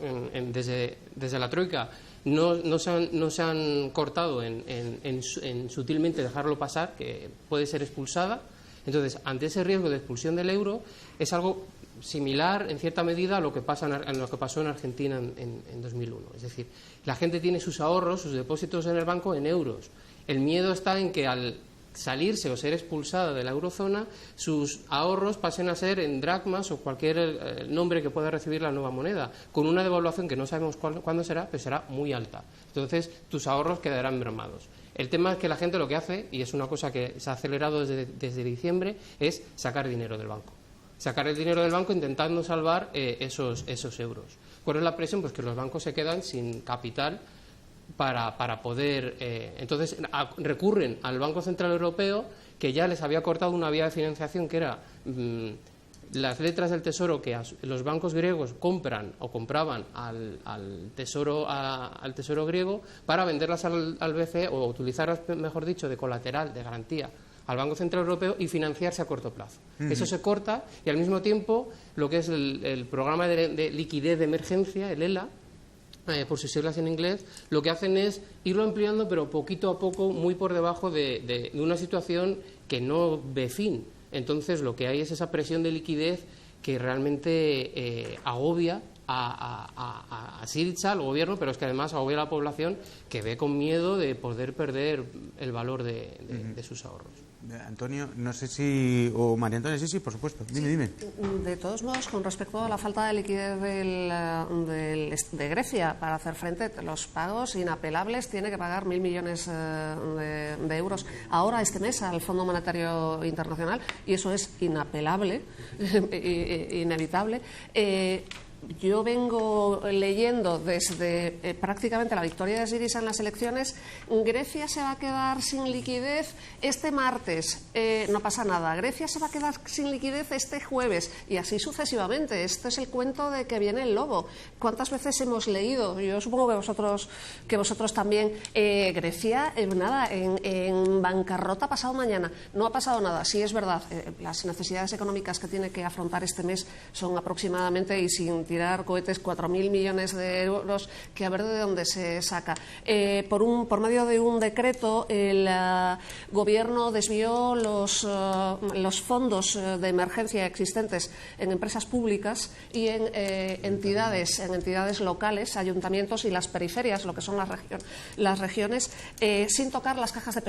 desde la Troika no se han cortado en sutilmente dejarlo pasar, que puede ser expulsada. Entonces, ante ese riesgo de expulsión del euro, es algo similar en cierta medida a lo que pasó en Argentina en 2001. Es decir, la gente tiene sus ahorros, sus depósitos en el banco en euros. El miedo está en que al salirse o ser expulsada de la eurozona, sus ahorros pasen a ser en dracmas o cualquier nombre que pueda recibir la nueva moneda, con una devaluación que no sabemos cuándo será, pero será muy alta. Entonces, tus ahorros quedarán mermados. El tema es que la gente lo que hace, y es una cosa que se ha acelerado desde diciembre, es sacar dinero del banco. Sacar el dinero del banco intentando salvar esos euros. ¿Cuál es la presión? Pues que los bancos se quedan sin capital para poder... entonces recurren al Banco Central Europeo, que ya les había cortado una vía de financiación que era las letras del Tesoro que los bancos griegos compran o compraban al tesoro griego para venderlas al BCE o utilizarlas, mejor dicho, de colateral, de garantía al Banco Central Europeo y financiarse a corto plazo. Eso se corta y al mismo tiempo lo que es el programa de liquidez de emergencia, el ELA, por sus siglas en inglés, lo que hacen es irlo ampliando pero poquito a poco, muy por debajo de una situación que no ve fin. Entonces lo que hay es esa presión de liquidez que realmente agobia a Syriza, al gobierno, pero es que además agobia a la población que ve con miedo de poder perder el valor de sus ahorros. Antonio, no sé si... o María Antonia, sí, por supuesto. Dime. De todos modos, con respecto a la falta de liquidez de Grecia para hacer frente a los pagos inapelables, tiene que pagar 1.000 millones de euros ahora este mes al Fondo Monetario Internacional, y eso es inapelable, inevitable. Yo vengo leyendo desde prácticamente la victoria de Syriza en las elecciones. Grecia se va a quedar sin liquidez este martes, no pasa nada. Grecia se va a quedar sin liquidez este jueves y así sucesivamente. Este es el cuento de que viene el lobo. ¿Cuántas veces hemos leído? Yo supongo que vosotros también. Grecia, en bancarrota pasado mañana. No ha pasado nada. Sí, es verdad. Las necesidades económicas que tiene que afrontar este mes son aproximadamente, y sin tirar cohetes, 4.000 millones de euros, que a ver de dónde se saca. Por medio de un decreto, el Gobierno desvió los fondos de emergencia existentes en empresas públicas y en entidades locales, ayuntamientos y las periferias, lo que son las regiones, sin tocar las cajas de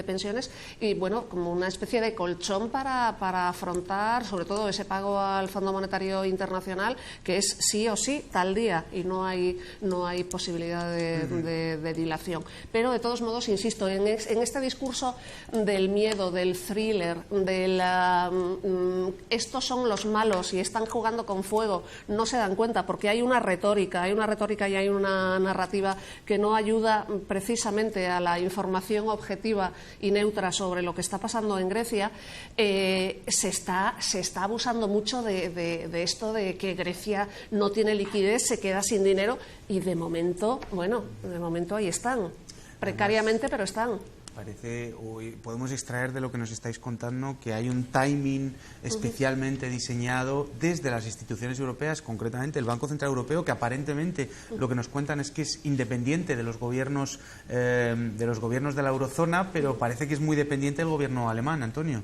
pensiones. Y bueno, como una especie de colchón para afrontar sobre todo ese pago al Fondo Monetario Internacional, que es sí o sí tal día, y no hay posibilidad de dilación. Pero de todos modos, insisto, en este discurso del miedo, del thriller, estos son los malos y están jugando con fuego, no se dan cuenta, porque hay una retórica y hay una narrativa que no ayuda precisamente a la información objetiva y neutra sobre lo que está pasando en Grecia. Se está abusando mucho de esto de que Grecia no tiene liquidez, se queda sin dinero, y de momento ahí están, precariamente, pero están. Parece, podemos extraer de lo que nos estáis contando que hay un timing especialmente diseñado desde las instituciones europeas, concretamente el Banco Central Europeo, que aparentemente lo que nos cuentan es que es independiente de los gobiernos de la eurozona, pero parece que es muy dependiente del gobierno alemán. Antonio.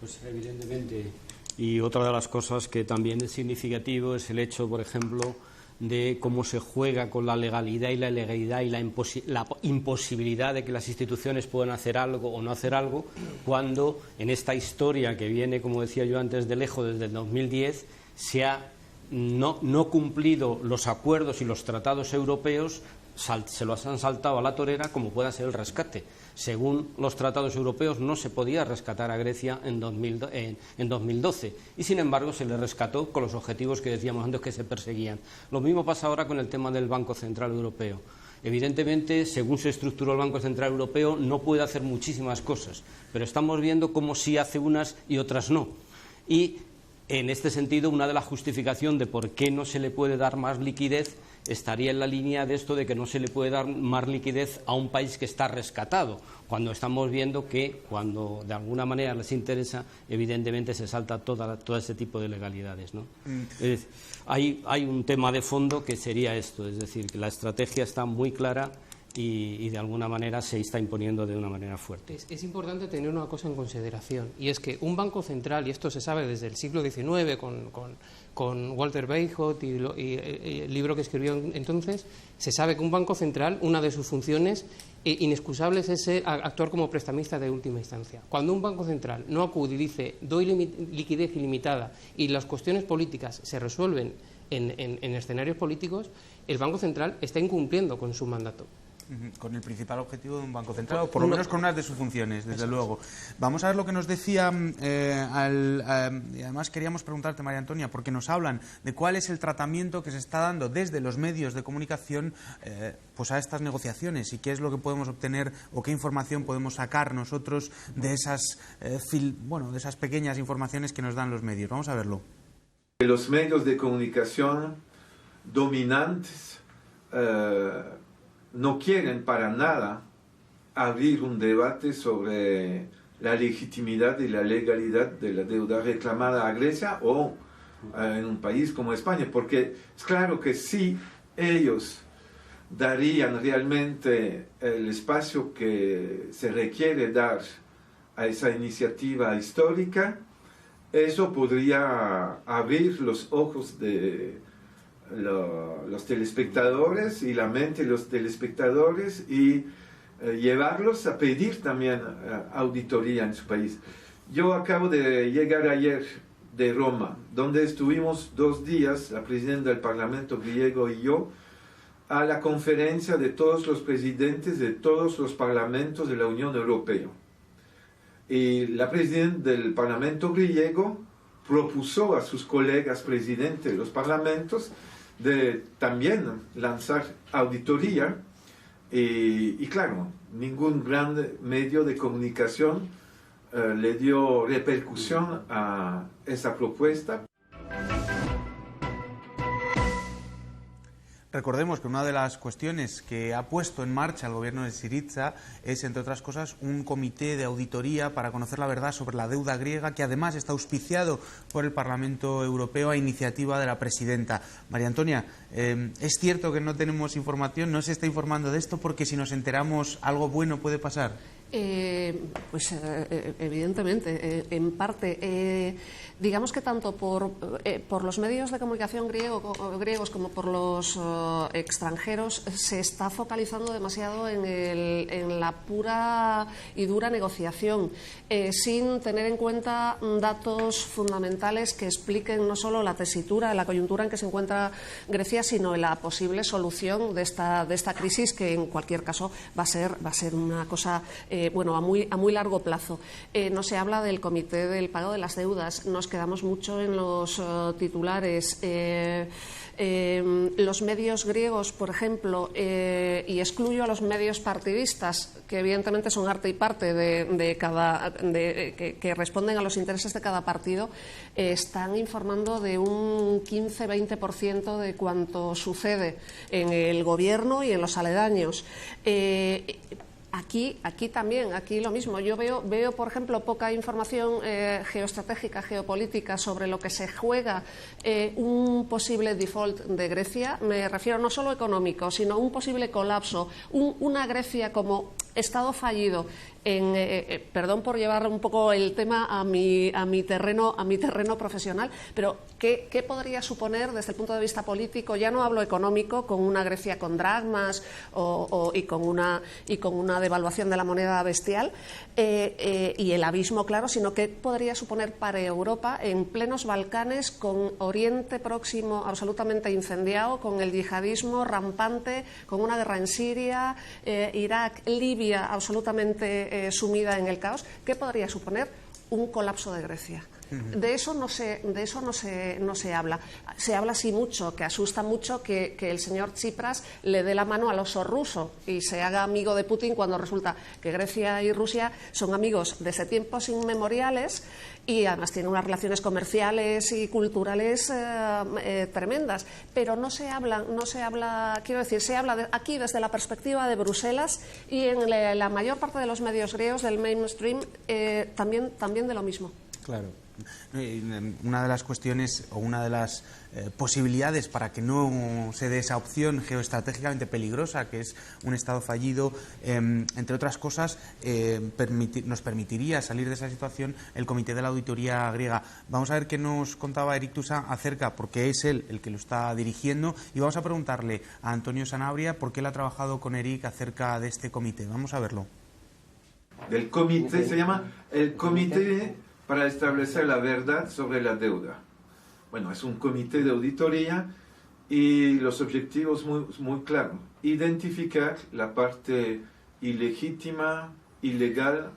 Pues evidentemente. Y otra de las cosas que también es significativo es el hecho, por ejemplo, de cómo se juega con la legalidad y la ilegalidad y la imposibilidad de que las instituciones puedan hacer algo o no hacer algo, cuando en esta historia que viene, como decía yo antes, de lejos, desde el 2010, se ha no cumplido los acuerdos y los tratados europeos, se los han saltado a la torera, como pueda ser el rescate. Según los tratados europeos no se podía rescatar a Grecia en 2012 y sin embargo se le rescató con los objetivos que decíamos antes que se perseguían. Lo mismo pasa ahora con el tema del Banco Central Europeo. Evidentemente, según se estructuró el Banco Central Europeo, no puede hacer muchísimas cosas, pero estamos viendo cómo sí hace unas y otras no. Y en este sentido, una de las justificaciones de por qué no se le puede dar más liquidez estaría en la línea de esto de que no se le puede dar más liquidez a un país que está rescatado, cuando estamos viendo que cuando de alguna manera les interesa, evidentemente se salta todo ese tipo de legalidades, ¿no? Hay un tema de fondo que sería esto, es decir, que la estrategia está muy clara y de alguna manera se está imponiendo de una manera fuerte. Es importante tener una cosa en consideración, y es que un banco central, y esto se sabe desde el siglo XIX con Walter Weishaupt y el libro que escribió entonces, se sabe que un banco central, una de sus funciones inexcusables es actuar como prestamista de última instancia. Cuando un banco central no acude y dice doy liquidez ilimitada y las cuestiones políticas se resuelven en escenarios políticos, el Banco Central está incumpliendo con su mandato. Con el principal objetivo de un banco central, o por lo menos con una de sus funciones, desde luego. Vamos a ver lo que nos decía, y además queríamos preguntarte, María Antonia, porque nos hablan de cuál es el tratamiento que se está dando desde los medios de comunicación pues a estas negociaciones y qué es lo que podemos obtener o qué información podemos sacar nosotros de esas, de esas pequeñas informaciones que nos dan los medios. Vamos a verlo. Los medios de comunicación dominantes no quieren para nada abrir un debate sobre la legitimidad y la legalidad de la deuda reclamada a Grecia o en un país como España, porque es claro que si ellos darían realmente el espacio que se requiere dar a esa iniciativa histórica, eso podría abrir los ojos de los telespectadores y la mente de los telespectadores y llevarlos a pedir también auditoría en su país. Yo acabo de llegar ayer de Roma, donde estuvimos 2 días, la presidenta del Parlamento griego y yo, a la conferencia de todos los presidentes de todos los parlamentos de la Unión Europea. Y la presidenta del Parlamento griego propuso a sus colegas presidentes de los parlamentos de también lanzar auditoría y claro, ningún gran medio de comunicación le dio repercusión a esa propuesta. Recordemos que una de las cuestiones que ha puesto en marcha el gobierno de Syriza es, entre otras cosas, un comité de auditoría para conocer la verdad sobre la deuda griega, que además está auspiciado por el Parlamento Europeo a iniciativa de la presidenta. María Antonia, ¿es cierto que no tenemos información, no se está informando de esto, porque si nos enteramos algo bueno puede pasar? Pues evidentemente, en parte, digamos que tanto por los medios de comunicación griegos como por los extranjeros se está focalizando demasiado en la pura y dura negociación, sin tener en cuenta datos fundamentales que expliquen no solo la tesitura, la coyuntura en que se encuentra Grecia, sino la posible solución de esta crisis, que en cualquier caso va a ser una cosa a muy largo plazo. No se habla del comité del pago de las deudas, nos quedamos mucho en los titulares. Los medios griegos, por ejemplo, y excluyo a los medios partidistas, que evidentemente son arte y parte que responden a los intereses de cada partido, están informando de un 15-20% de cuanto sucede en el gobierno y en los aledaños. Aquí también, aquí lo mismo. Yo veo, por ejemplo, poca información geoestratégica, geopolítica sobre lo que se juega un posible default de Grecia. Me refiero no solo económico, sino un posible colapso, una Grecia como Estado fallido, perdón por llevar un poco el tema a mi terreno profesional, pero ¿qué podría suponer desde el punto de vista político? Ya no hablo económico, con una Grecia con dracmas y con una devaluación de la moneda bestial y el abismo, claro, sino ¿qué podría suponer para Europa en plenos Balcanes, con Oriente Próximo absolutamente incendiado, con el yihadismo rampante, con una guerra en Siria, Irak, Libia absolutamente sumida en el caos? ¿Qué podría suponer un colapso de Grecia? De eso no se habla. Se habla sí mucho, que asusta mucho que el señor Tsipras le dé la mano al oso ruso y se haga amigo de Putin, cuando resulta que Grecia y Rusia son amigos desde tiempos inmemoriales y además tienen unas relaciones comerciales y culturales tremendas. Pero no se habla, quiero decir, se habla aquí desde la perspectiva de Bruselas, y en la mayor parte de los medios griegos del mainstream también de lo mismo. Claro. Una de las cuestiones o una de las posibilidades para que no se dé esa opción geoestratégicamente peligrosa, que es un Estado fallido, entre otras cosas, nos permitiría salir de esa situación el Comité de la Auditoría Griega. Vamos a ver qué nos contaba Eric Tusa acerca, porque es él el que lo está dirigiendo, y vamos a preguntarle a Antonio Sanabria por qué él ha trabajado con Eric acerca de este comité. Vamos a verlo. Del comité, se llama el Comité para establecer la verdad sobre la deuda. Bueno, es un comité de auditoría y los objetivos muy claros. Identificar la parte ilegítima, ilegal,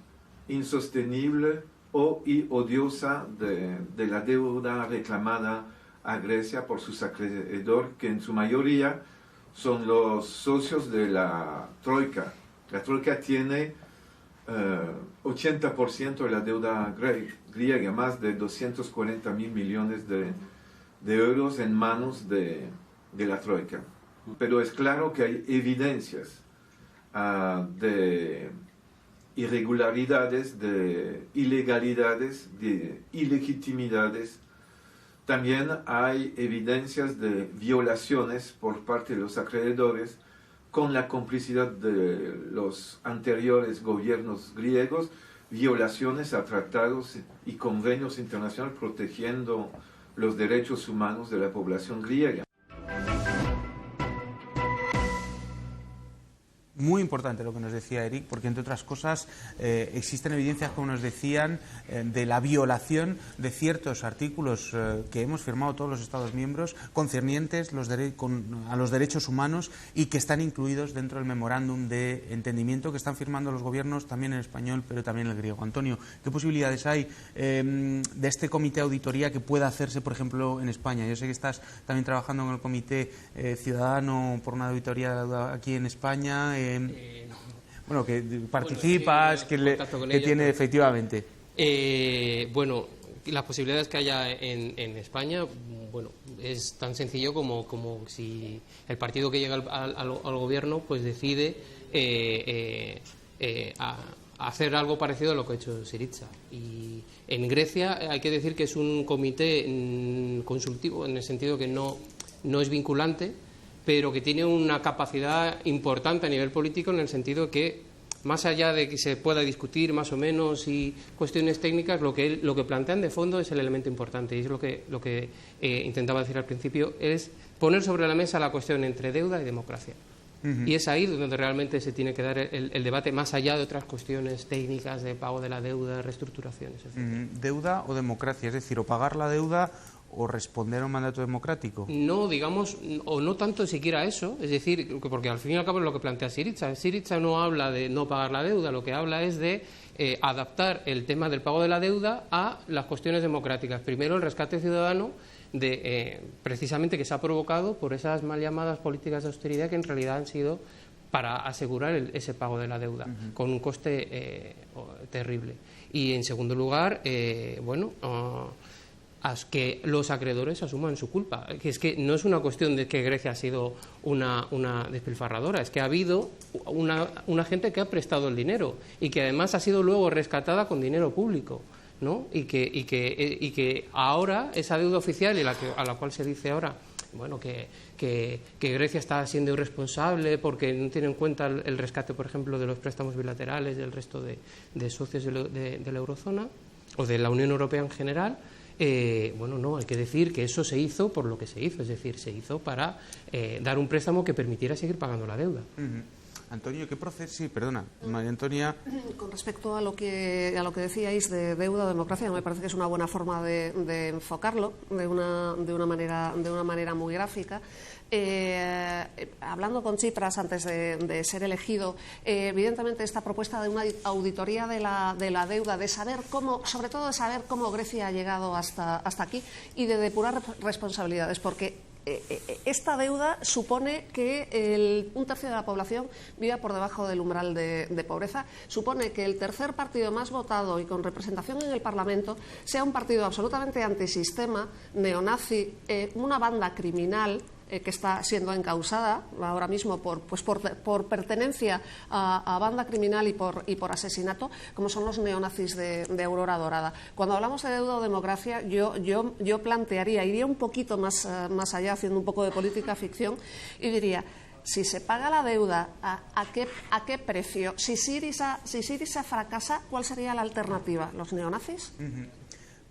insostenible y odiosa de la deuda reclamada a Grecia por sus acreedores, que en su mayoría son los socios de la Troika. La Troika tiene 80% de la deuda griega, más de 240.000 millones de euros en manos de la Troika. Pero es claro que hay evidencias de irregularidades, de ilegalidades, de ilegitimidades. También hay evidencias de violaciones por parte de los acreedores, con la complicidad de los anteriores gobiernos griegos, violaciones a tratados y convenios internacionales protegiendo los derechos humanos de la población griega. Muy importante lo que nos decía Eric, porque entre otras cosas existen evidencias, como nos decían, de la violación de ciertos artículos que hemos firmado todos los Estados miembros concernientes a los derechos humanos, y que están incluidos dentro del memorándum de entendimiento que están firmando los gobiernos, también en español, pero también en el griego. Antonio, ¿qué posibilidades hay de este comité de auditoría que pueda hacerse, por ejemplo, en España? Yo sé que estás también trabajando con el Comité Ciudadano por una auditoría aquí en España. Bueno, que participas, que tiene efectivamente. Bueno, las posibilidades que haya en España, bueno, es tan sencillo como si el partido que llega al gobierno pues decide hacer algo parecido a lo que ha hecho Syriza. Y en Grecia hay que decir que es un comité consultivo, en el sentido que no es vinculante, pero que tiene una capacidad importante a nivel político, en el sentido que, más allá de que se pueda discutir más o menos y cuestiones técnicas, lo que plantean de fondo es el elemento importante, y es lo que intentaba decir al principio, es poner sobre la mesa la cuestión entre deuda y democracia. Y es ahí donde realmente se tiene que dar el debate, más allá de otras cuestiones técnicas de pago de la deuda, reestructuraciones, etc. ¿Deuda o democracia? Es decir, o pagar la deuda o responder a un mandato democrático. No, digamos, o no tanto siquiera eso, es decir, porque al fin y al cabo es lo que plantea Syriza. Syriza no habla de no pagar la deuda, lo que habla es de adaptar el tema del pago de la deuda a las cuestiones democráticas. Primero, el rescate ciudadano, precisamente que se ha provocado por esas mal llamadas políticas de austeridad, que en realidad han sido para asegurar ese pago de la deuda, con un coste terrible. Y en segundo lugar, que los acreedores asuman su culpa. Que es que no es una cuestión de que Grecia ha sido una despilfarradora, es que ha habido una gente que ha prestado el dinero y que además ha sido luego rescatada con dinero público, ¿no? Y que ahora esa deuda oficial, a la cual se dice ahora bueno, que Grecia está siendo irresponsable porque no tiene en cuenta el rescate, por ejemplo, de los préstamos bilaterales del resto de socios de la eurozona o de la Unión Europea en general. Bueno, no, hay que decir que eso se hizo por lo que se hizo, es decir, se hizo para dar un préstamo que permitiera seguir pagando la deuda. Antonio, ¿qué proceso? Sí, perdona, María Antonia. Con respecto a lo que decíais de deuda o democracia, me parece que es una buena forma de enfocarlo de una manera muy gráfica. Hablando con Tsipras antes de ser elegido, evidentemente esta propuesta de una auditoría de la deuda, de saber cómo, sobre todo de saber cómo Grecia ha llegado hasta aquí y de depurar responsabilidades, porque esta deuda supone que un tercio de la población viva por debajo del umbral de pobreza, supone que el tercer partido más votado y con representación en el Parlamento sea un partido absolutamente antisistema, neonazi, una banda criminal que está siendo encausada ahora mismo por pertenencia a banda criminal y por asesinato, como son los neonazis de Aurora Dorada. Cuando hablamos de deuda o democracia, yo plantearía, iría un poquito más allá, haciendo un poco de política ficción, y diría, si se paga la deuda, ¿a qué precio? Si Syriza fracasa, ¿cuál sería la alternativa? ¿Los neonazis?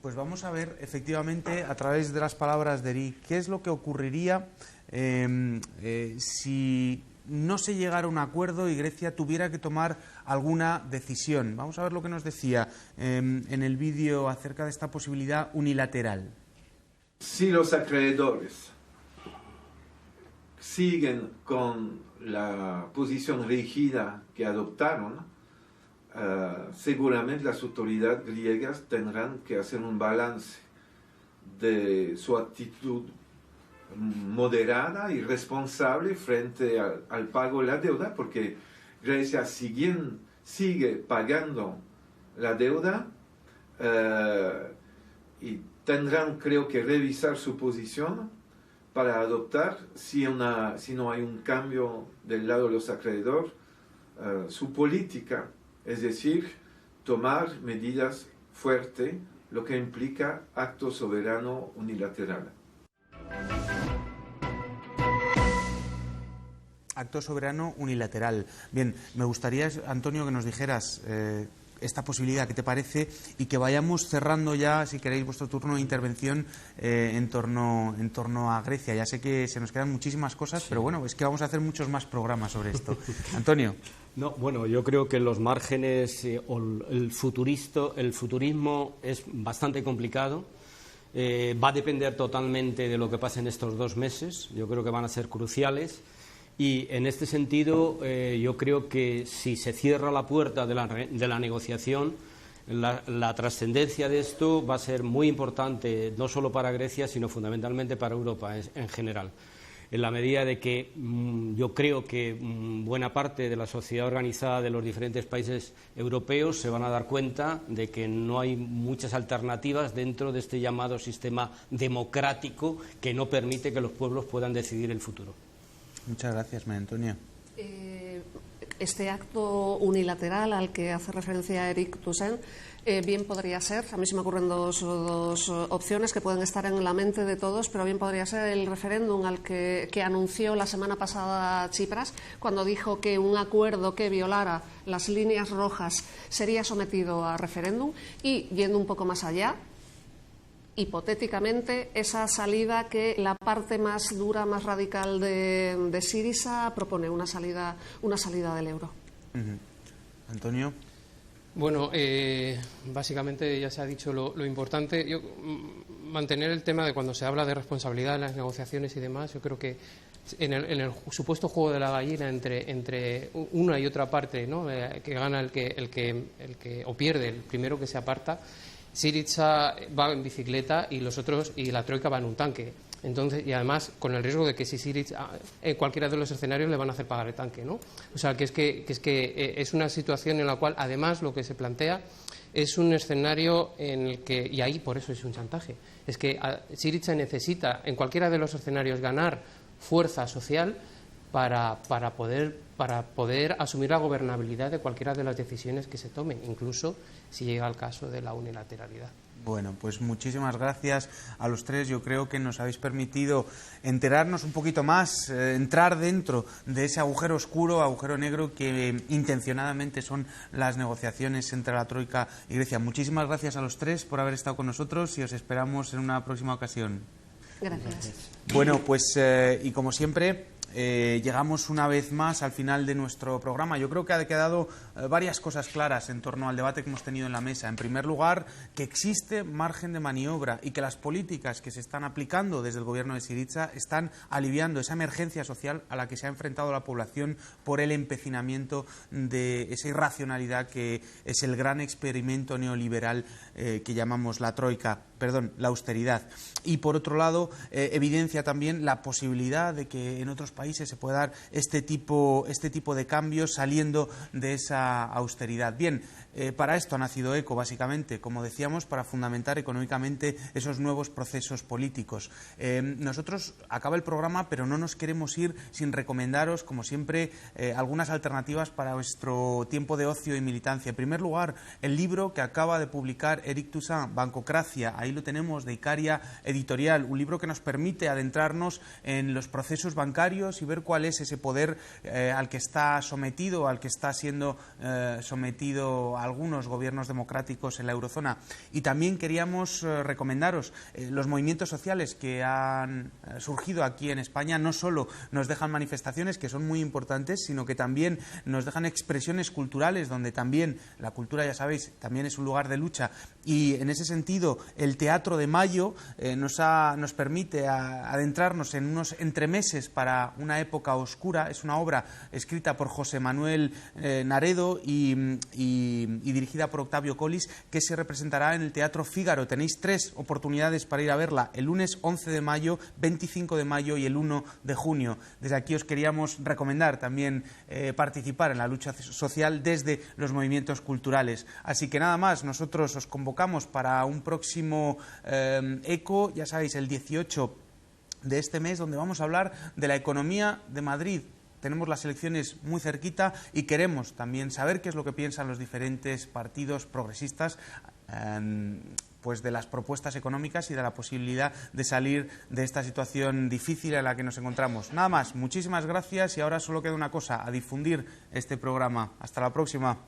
Pues vamos a ver, efectivamente, a través de las palabras de Eric, qué es lo que ocurriría si no se llegara a un acuerdo y Grecia tuviera que tomar alguna decisión. Vamos a ver lo que nos decía en el vídeo acerca de esta posibilidad unilateral. Si los acreedores siguen con la posición rígida que adoptaron, seguramente las autoridades griegas tendrán que hacer un balance de su actitud moderada y responsable frente al pago de la deuda, porque Grecia sigue pagando la deuda y tendrán, creo que, revisar su posición para adoptar, si no hay un cambio del lado de los acreedores, su política. Es decir, tomar medidas fuertes, lo que implica acto soberano unilateral. Acto soberano unilateral. Bien, me gustaría, Antonio, que nos dijeras esta posibilidad, ¿qué te parece? Y que vayamos cerrando ya, si queréis, vuestro turno de intervención en torno a Grecia. Ya sé que se nos quedan muchísimas cosas, sí, pero bueno, es que vamos a hacer muchos más programas sobre esto. Antonio. No, bueno, yo creo que los márgenes o el futurismo es bastante complicado. Va a depender totalmente de lo que pase en estos 2 meses. Yo creo que van a ser cruciales. Y en este sentido, yo creo que si se cierra la puerta de la negociación, la trascendencia de esto va a ser muy importante, no solo para Grecia, sino fundamentalmente para Europa en general. En la medida de que yo creo que buena parte de la sociedad organizada de los diferentes países europeos se van a dar cuenta de que no hay muchas alternativas dentro de este llamado sistema democrático que no permite que los pueblos puedan decidir el futuro. Muchas gracias, María Antonia. Este acto unilateral al que hace referencia Eric Toussaint bien podría ser, a mí se me ocurren dos opciones que pueden estar en la mente de todos, pero bien podría ser el referéndum al que anunció la semana pasada Tsipras, cuando dijo que un acuerdo que violara las líneas rojas sería sometido a referéndum, y yendo un poco más allá, hipotéticamente, esa salida que la parte más dura, más radical de Syriza propone, una salida del euro. Antonio. Bueno, básicamente ya se ha dicho lo importante. Mantener el tema de cuando se habla de responsabilidad en las negociaciones y demás, yo creo que en el supuesto juego de la gallina entre una y otra parte, ¿no? Que gana el que o pierde el primero que se aparta. Syriza va en bicicleta y los otros y la troika va en un tanque. Entonces, y además con el riesgo de que si Syriza en cualquiera de los escenarios le van a hacer pagar el tanque, ¿no? O sea, que es una situación en la cual además lo que se plantea es un escenario en el que, y ahí por eso es un chantaje, es que Syriza necesita en cualquiera de los escenarios ganar fuerza social para poder para poder asumir la gobernabilidad de cualquiera de las decisiones que se tomen, incluso si llega el caso de la unilateralidad. Bueno, pues muchísimas gracias a los tres. Yo creo que nos habéis permitido enterarnos un poquito más, entrar dentro de ese agujero oscuro, agujero negro que intencionadamente son las negociaciones entre la Troika y Grecia. Muchísimas gracias a los tres por haber estado con nosotros y os esperamos en una próxima ocasión. Gracias. Bueno, pues y como siempre, llegamos una vez más al final de nuestro programa. Yo creo que ha quedado varias cosas claras en torno al debate que hemos tenido en la mesa. En primer lugar, que existe margen de maniobra y que las políticas que se están aplicando desde el gobierno de Syriza están aliviando esa emergencia social a la que se ha enfrentado la población por el empecinamiento de esa irracionalidad que es el gran experimento neoliberal que llamamos la austeridad. Y por otro lado, evidencia también la posibilidad de que en otros países se pueda dar este tipo de cambios saliendo de esa austeridad. Bien, para esto ha nacido ECO, básicamente, como decíamos, para fundamentar económicamente esos nuevos procesos políticos. Nosotros acaba el programa, pero no nos queremos ir sin recomendaros, como siempre, algunas alternativas para vuestro tiempo de ocio y militancia. En primer lugar, el libro que acaba de publicar Eric Toussaint, Bancocracia, ahí lo tenemos, de Icaria Editorial, un libro que nos permite adentrarnos en los procesos bancarios y ver cuál es ese poder al que está sometido, al que está siendo sometido algunos gobiernos democráticos en la eurozona. Y también queríamos recomendaros los movimientos sociales que han surgido aquí en España. No solo nos dejan manifestaciones, que son muy importantes, sino que también nos dejan expresiones culturales, donde también la cultura, ya sabéis, también es un lugar de lucha. Y en ese sentido, el Teatro de Mayo nos permite adentrarnos en unos entremeses para una época oscura. Es una obra escrita por José Manuel Naredo y dirigida por Octavio Collis, que se representará en el Teatro Fígaro. Tenéis 3 oportunidades para ir a verla: el lunes 11 de mayo, 25 de mayo y el 1 de junio. Desde aquí os queríamos recomendar también participar en la lucha social desde los movimientos culturales. Así que nada más, nosotros os convocamos para un próximo ECO, ya sabéis, el 18 de este mes, donde vamos a hablar de la economía de Madrid. Tenemos las elecciones muy cerquita y queremos también saber qué es lo que piensan los diferentes partidos progresistas pues de las propuestas económicas y de la posibilidad de salir de esta situación difícil en la que nos encontramos. Nada más, muchísimas gracias y ahora solo queda una cosa: a difundir este programa. Hasta la próxima.